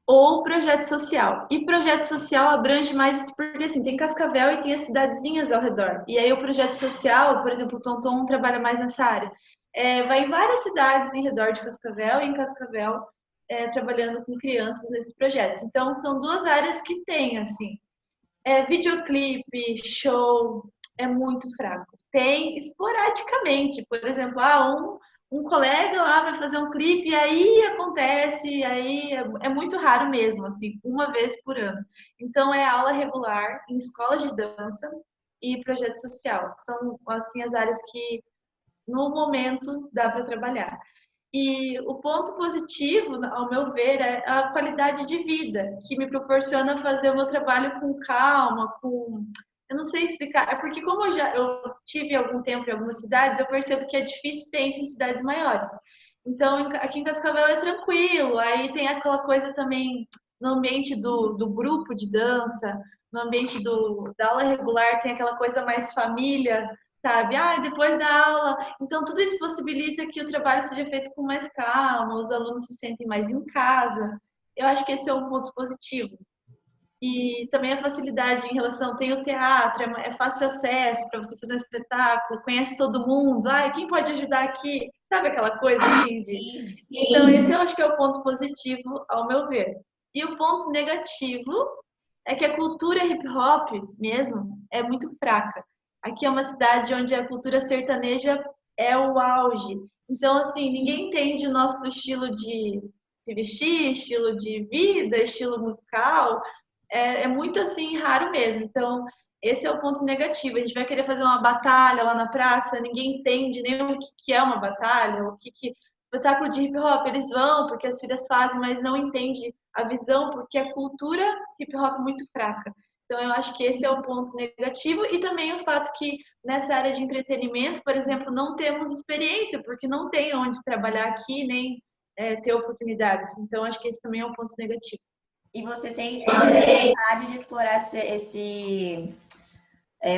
S5: ou projeto social. E projeto social abrange mais, porque assim, tem Cascavel e tem as cidadezinhas ao redor. E aí o projeto social, por exemplo, o Tonton trabalha mais nessa área. Vai em várias cidades em redor de Cascavel e em Cascavel trabalhando com crianças nesses projetos. Então, são duas áreas que tem, assim. Videoclipe, show, é muito fraco. Tem esporadicamente, por exemplo, um colega lá vai fazer um clipe e aí acontece, aí é muito raro mesmo, assim, uma vez por ano. Então, é aula regular em escolas de dança e projeto social. São, assim, as áreas que no momento dá para trabalhar. E o ponto positivo, ao meu ver, é a qualidade de vida, que me proporciona fazer o meu trabalho com calma, com... Eu não sei explicar, é porque como eu tive algum tempo em algumas cidades, eu percebo que é difícil ter isso em cidades maiores. Então, aqui em Cascavel é tranquilo, aí tem aquela coisa também no ambiente do grupo de dança, no ambiente da aula regular, tem aquela coisa mais família, sabe? Ah, depois da aula. Então, tudo isso possibilita que o trabalho seja feito com mais calma, os alunos se sentem mais em casa. Eu acho que esse é um ponto positivo. E também a facilidade em relação, tem o teatro, é fácil acesso para você fazer um espetáculo, conhece todo mundo, ah, quem pode ajudar aqui? Sabe aquela coisa assim de... Então, esse eu acho que é o ponto positivo, ao meu ver. E o ponto negativo é que a cultura hip hop mesmo é muito fraca. Aqui é uma cidade onde a cultura sertaneja é o auge. Então, assim, ninguém entende o nosso estilo de se vestir, estilo de vida, estilo musical. É muito, assim, raro mesmo. Então, esse é o ponto negativo. A gente vai querer fazer uma batalha lá na praça, ninguém entende nem o que é uma batalha, espetáculo de hip hop, eles vão porque as filhas fazem, mas não entende a visão, porque a cultura hip hop é muito fraca. Então, eu acho que esse é o ponto negativo e também o fato que nessa área de entretenimento, por exemplo, não temos experiência, porque não tem onde trabalhar aqui, nem ter oportunidades. Então, acho que esse também é um ponto negativo.
S3: E você tem vontade de explorar esse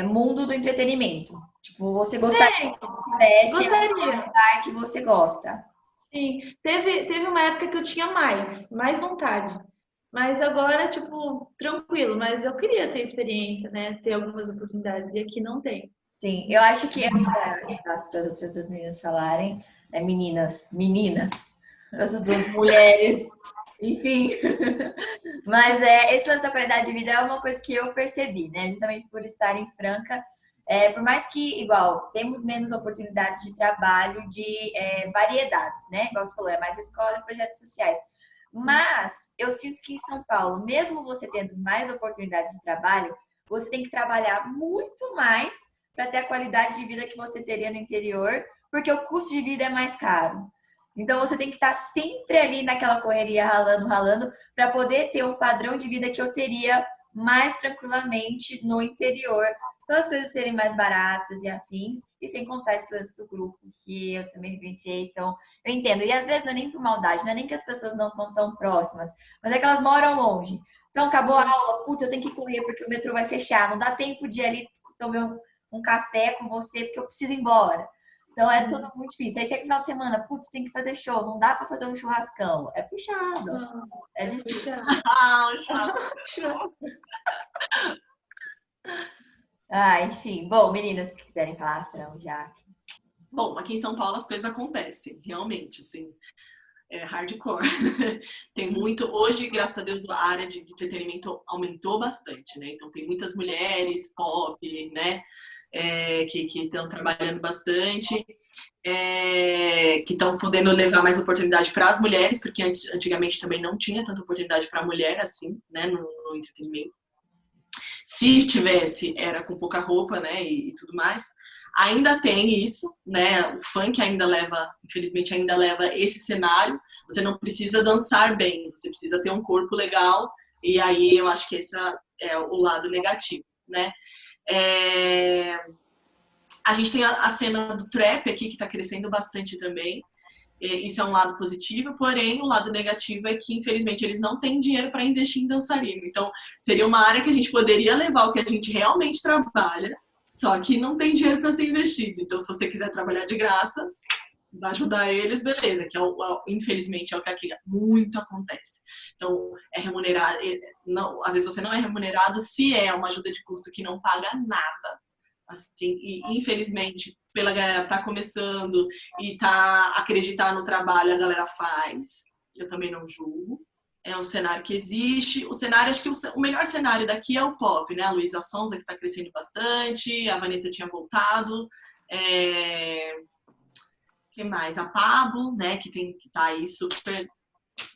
S3: mundo do entretenimento? Tipo, você gostaria que tivesse um
S5: Gostaria.
S3: lugar que você gosta?
S5: Sim, teve uma época que eu tinha mais vontade. Mas agora, tipo, tranquilo. Mas eu queria ter experiência, né? Ter algumas oportunidades. E aqui não tem.
S3: Sim, eu acho que antes de dar espaço para as outras duas meninas falarem, né, meninas, essas duas mulheres, enfim. Mas esse lance da qualidade de vida é uma coisa que eu percebi, né? Justamente por estar em Franca. Por mais que, igual, temos menos oportunidades de trabalho de variedades, né? Igual você falou, é mais escola e projetos sociais. Mas eu sinto que em São Paulo, mesmo você tendo mais oportunidades de trabalho, você tem que trabalhar muito mais para ter a qualidade de vida que você teria no interior, porque o custo de vida é mais caro. Então você tem que estar sempre ali naquela correria, ralando, para poder ter um padrão de vida que eu teria mais tranquilamente no interior, para as coisas serem mais baratas e afins, e sem contar esse lance do grupo, que eu também vivenciei, então eu entendo. E às vezes não é nem por maldade, não é nem que as pessoas não são tão próximas, mas é que elas moram longe. Então acabou a aula, putz, eu tenho que correr porque o metrô vai fechar, não dá tempo de ir ali tomar um café com você porque eu preciso ir embora. Então é tudo muito difícil. Aí chega no final de semana, putz, tem que fazer show, não dá para fazer um churrascão. É puxado, é difícil.
S2: Ah, o churrasco.
S3: Enfim. Bom, meninas que quiserem falar, Fran, já.
S2: Bom, aqui em São Paulo as coisas acontecem, realmente, assim. É hardcore. Tem muito. Hoje, graças a Deus, a área de entretenimento aumentou bastante, né? Então tem muitas mulheres pop, né? Que estão trabalhando bastante, que estão podendo levar mais oportunidade para as mulheres, porque antigamente também não tinha tanta oportunidade para a mulher assim, né? No entretenimento. Se tivesse, era com pouca roupa, né? E tudo mais. Ainda tem isso, né? O funk ainda leva, infelizmente, ainda leva esse cenário. Você não precisa dançar bem, você precisa ter um corpo legal. E aí eu acho que esse é o lado negativo, né? A gente tem a cena do trap aqui, que está crescendo bastante também. Isso é um lado positivo, porém o lado negativo é que, infelizmente, eles não têm dinheiro para investir em dançarino. Então, seria uma área que a gente poderia levar o que a gente realmente trabalha, só que não tem dinheiro para ser investido. Então, se você quiser trabalhar de graça, vai ajudar eles, beleza. Que infelizmente é o que aqui muito acontece. Então, é remunerado. Não, às vezes você não é remunerado se é uma ajuda de custo que não paga nada. Assim, e infelizmente, pela galera tá começando e tá acreditar no trabalho, a galera faz. Eu também não julgo. É um cenário que existe. O cenário, acho que o melhor cenário daqui é o pop, né? A Luísa Sonza, que tá crescendo bastante, a Vanessa tinha voltado. Quem mais? A Pablo, né? Que tá aí super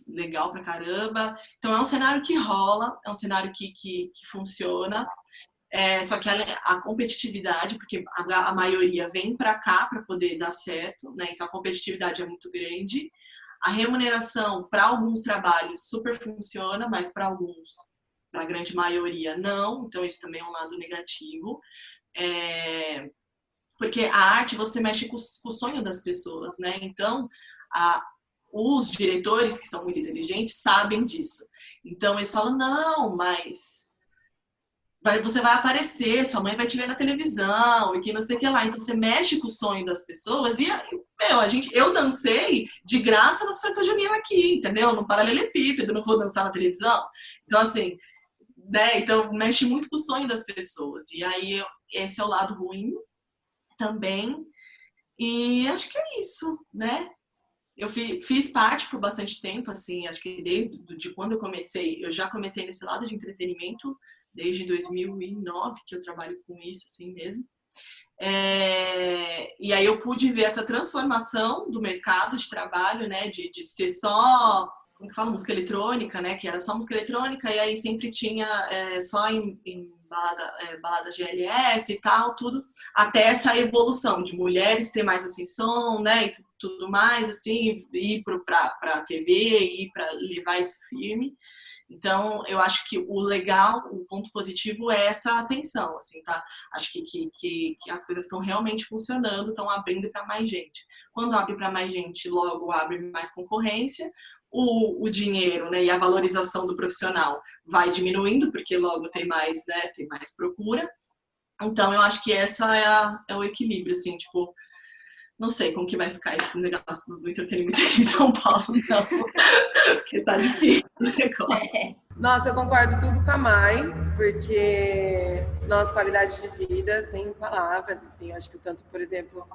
S2: legal pra caramba. Então é um cenário que rola, é um cenário que funciona. Só que a competitividade, porque a maioria vem para cá para poder dar certo, né? Então a competitividade é muito grande. A remuneração para alguns trabalhos super funciona, mas para alguns, para a grande maioria, não. Então esse também é um lado negativo. Porque a arte, você mexe com o sonho das pessoas, né? Então, os diretores, que são muito inteligentes, sabem disso. Então, eles falam, não, mas você vai aparecer, sua mãe vai te ver na televisão, e que não sei o que lá. Então, você mexe com o sonho das pessoas. E, eu dancei de graça nas festas juninas aqui, entendeu? No paralelepípedo, não vou dançar na televisão. Então, assim, né? Então, mexe muito com o sonho das pessoas. E aí, esse é o lado ruim também. E acho que é isso, né? Eu fiz parte por bastante tempo, assim, acho que desde quando eu comecei, eu já comecei nesse lado de entretenimento, desde 2009 que eu trabalho com isso, assim mesmo. E aí eu pude ver essa transformação do mercado de trabalho, né, de ser só, como que fala, música eletrônica, né, que era só música eletrônica, e aí sempre tinha só em balada GLS e tal, tudo, até essa evolução de mulheres ter mais ascensão, né, e tudo mais, assim, ir para a TV, ir para levar isso firme. Então, eu acho que o legal, o ponto positivo é essa ascensão, assim, tá? Acho que as coisas estão realmente funcionando, estão abrindo para mais gente. Quando abre para mais gente, logo abre mais concorrência, o dinheiro, né, e a valorização do profissional vai diminuindo, porque logo tem mais, né, tem mais procura. Então, eu acho que essa é o equilíbrio, assim, tipo, não sei como que vai ficar esse negócio do entretenimento aqui em São Paulo, não. Porque tá difícil o negócio.
S4: Nossa, eu concordo tudo com a Mai, porque nossa qualidade de vida, sem palavras, assim, acho que tanto, por exemplo,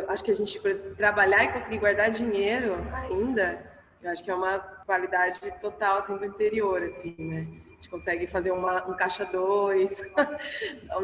S4: acho que a gente trabalhar e conseguir guardar dinheiro ainda, eu acho que é uma qualidade total, assim, do interior, assim, né? A gente consegue fazer um caixa dois,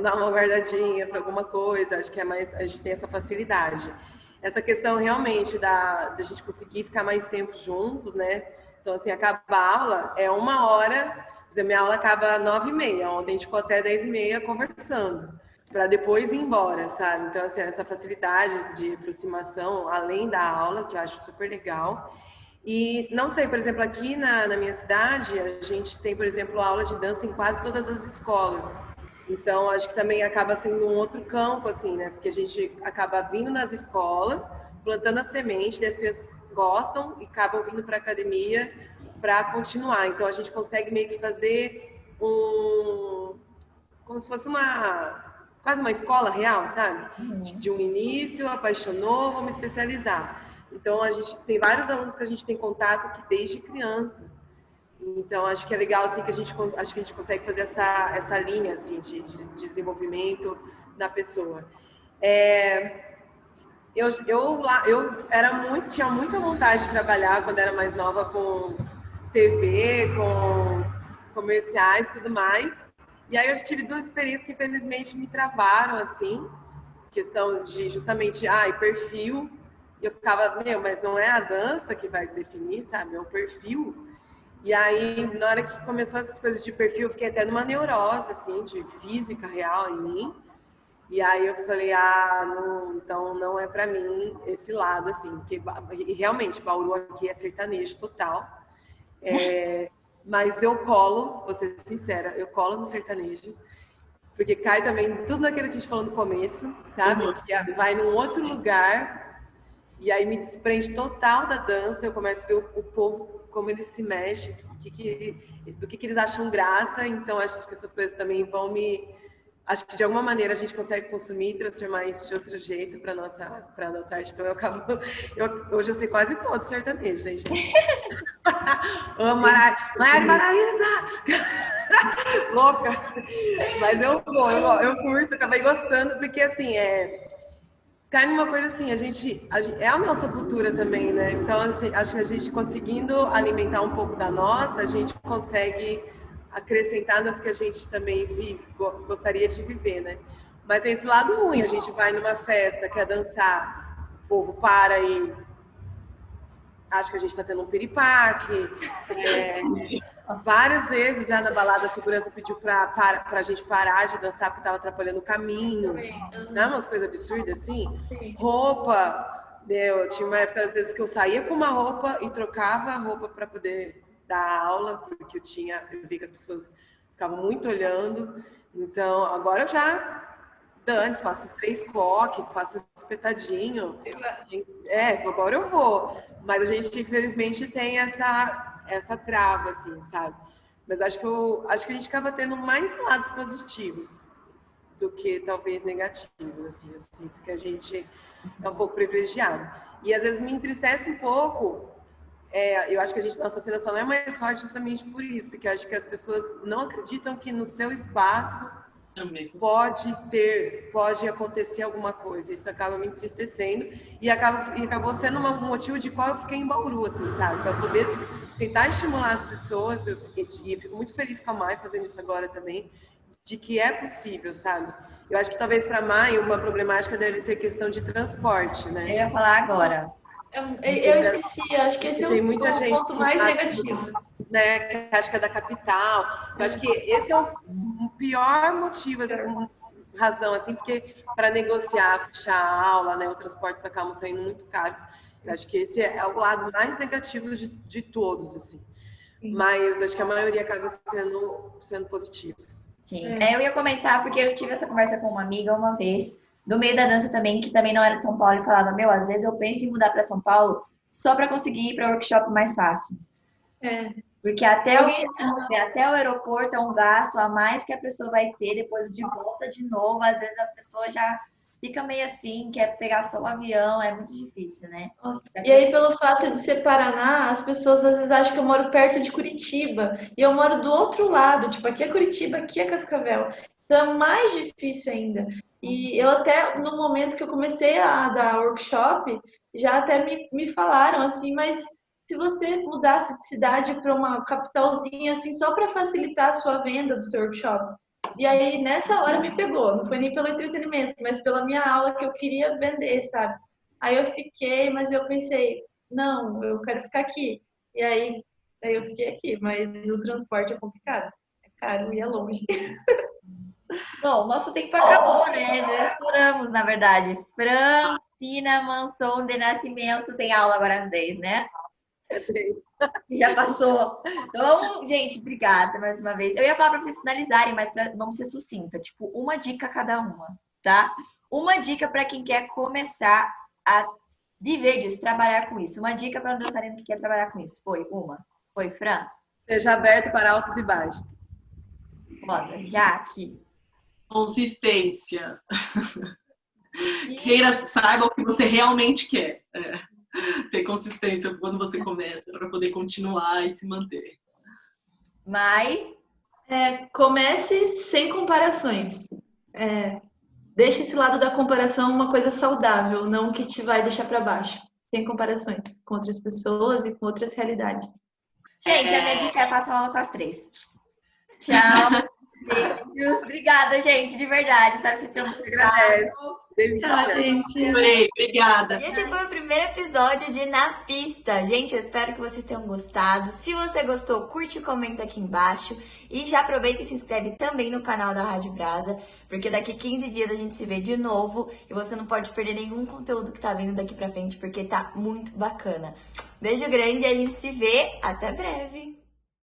S4: dar uma guardadinha para alguma coisa, acho que a gente tem essa facilidade. Essa questão realmente da gente conseguir ficar mais tempo juntos, né? Então, assim, acaba a aula, é 1 hora, por exemplo, minha aula acaba 9h30, ontem a gente ficou até 10h30 conversando, para depois ir embora, sabe? Então, assim, essa facilidade de aproximação, além da aula, que eu acho super legal. E não sei, por exemplo, aqui na minha cidade, a gente tem, por exemplo, aula de dança em quase todas as escolas. Então, acho que também acaba sendo um outro campo, assim, né? Porque a gente acaba vindo nas escolas, plantando a semente, as crianças gostam e acabam vindo para a academia para continuar. Então, a gente consegue meio que fazer como se fosse quase uma escola real, sabe? De um início, apaixonou, vamos especializar. Então, a gente tem vários alunos que a gente tem contato que desde criança. Então, acho que é legal, assim, acho que a gente consegue fazer essa linha, assim, de desenvolvimento da pessoa. Eu tinha muita vontade de trabalhar quando era mais nova com TV, com comerciais e tudo mais. E aí eu tive 2 experiências que infelizmente me travaram, assim, questão de justamente, perfil. E eu ficava, mas não é a dança que vai definir, sabe? É o perfil. E aí, na hora que começou essas coisas de perfil, eu fiquei até numa neurose, assim, de física real em mim. E aí eu falei, não, então não é pra mim esse lado, assim, porque realmente Bauru aqui é sertanejo total. Mas eu colo, vou ser sincera, eu colo no sertanejo, porque cai também tudo naquilo que a gente falou no começo, sabe? Que vai num outro lugar, e aí me desprende total da dança, eu começo a ver o povo, como ele se mexe, do que eles acham graça, então acho que essas coisas também vão acho que de alguma maneira a gente consegue consumir e transformar isso de outro jeito para nossa arte. Então hoje eu sei quase todo sertanejo, gente. Amo Maraísa! Louca! Mas eu curto, acabei gostando, porque assim, cai numa coisa assim, é a nossa cultura também, né? Então, assim, acho que a gente conseguindo alimentar um pouco da nossa, a gente consegue acrescentar nas que a gente também gostaria de viver, né? Mas é esse lado ruim, a gente vai numa festa, quer dançar, o povo para e acha que a gente está tendo um piripaque, Várias vezes já na balada a segurança pediu pra gente parar de dançar porque tava atrapalhando o caminho. Sabe umas coisas absurdas assim?
S5: Sim.
S4: Roupa, eu tinha uma época às vezes que eu saía com uma roupa e trocava a roupa para poder dar aula, porque eu vi que as pessoas ficavam muito olhando. Então, agora eu já antes faço os 3 coques, faço espetadinho. Agora eu vou. Mas a gente, infelizmente, tem essa trava, assim, sabe? Mas acho que a gente acaba tendo mais lados positivos do que talvez negativos, assim. Eu sinto que a gente é um pouco privilegiado. E às vezes me entristece um pouco. Eu acho que nossa cena só não é mais forte justamente por isso, porque eu acho que as pessoas não acreditam que no seu espaço pode acontecer alguma coisa. Isso acaba me entristecendo e acabou sendo um motivo de qual eu fiquei em Bauru, assim, sabe? Para poder tentar estimular as pessoas, e fico muito feliz com a Mai fazendo isso agora também, de que é possível, sabe? Eu acho que talvez para a Mai uma problemática deve ser questão de transporte, né?
S3: Eu ia falar agora.
S5: Eu esqueci, acho que esse é
S4: Tem
S5: o
S4: muita gente
S5: ponto
S4: que
S5: mais
S4: acha
S5: negativo.
S4: né, que acho que é da capital. Eu acho que esse é o pior motivo, assim, razão, assim, porque para negociar, fechar a aula, né, os transportes acabam saindo muito caros. Eu acho que esse é o lado mais negativo de todos, assim. Mas acho que a maioria acaba sendo positivo.
S3: Sim. Eu ia comentar, porque eu tive essa conversa com uma amiga uma vez, do meio da dança também, que também não era de São Paulo, e falava, às vezes eu penso em mudar para São Paulo só para conseguir ir para workshop mais fácil. Porque até o aeroporto é um gasto a mais que a pessoa vai ter, depois de volta de novo, às vezes a pessoa já fica meio assim, quer pegar só o avião, é muito difícil, né?
S5: E aí, pelo fato de ser Paraná, as pessoas às vezes acham que eu moro perto de Curitiba. E eu moro do outro lado, tipo, aqui é Curitiba, aqui é Cascavel. Então é mais difícil ainda. E eu até, no momento que eu comecei a dar workshop, já até me falaram assim, mas se você mudasse de cidade para uma capitalzinha, assim, só para facilitar a sua venda do seu workshop. E aí, nessa hora me pegou, não foi nem pelo entretenimento, mas pela minha aula que eu queria vender, sabe? Aí eu fiquei, mas eu pensei, não, eu quero ficar aqui. E aí eu fiquei aqui, mas o transporte é complicado. É caro e é longe.
S3: Bom, nosso tempo acabou, né? Já exploramos, na verdade. Francina Manson de Nascimento tem aula agora às 10, né? Já passou. Então, gente, obrigada mais uma vez. Eu ia falar para vocês finalizarem, mas vamos ser sucinta. Tipo, uma dica cada uma, tá? Uma dica para quem quer começar a viver disso, trabalhar com isso. Uma dica para um dançarino que quer trabalhar com isso. Foi, Fran?
S4: Seja aberto para altos e baixos.
S3: Foda, Jaque.
S2: Consistência. Saiba o que você realmente quer. Ter consistência quando você começa, para poder continuar e se manter.
S3: Mai?
S5: Comece sem comparações. Deixe esse lado da comparação uma coisa saudável, não que te vai deixar para baixo. Sem comparações com outras pessoas e com outras realidades.
S3: Gente, a minha dica é façam aula com as 3. Tchau. Beijos. Obrigada, gente, de verdade. Espero que vocês tenham gostado.
S5: Tchau, gente.
S2: Obrigada.
S3: E esse foi o primeiro episódio de Na Pista. Gente, eu espero que vocês tenham gostado. Se você gostou, curte e comenta aqui embaixo. E já aproveita e se inscreve também no canal da Rádio Brasa, porque daqui 15 dias a gente se vê de novo e você não pode perder nenhum conteúdo que tá vindo daqui pra frente, porque tá muito bacana. Beijo grande e a gente se vê. Até breve!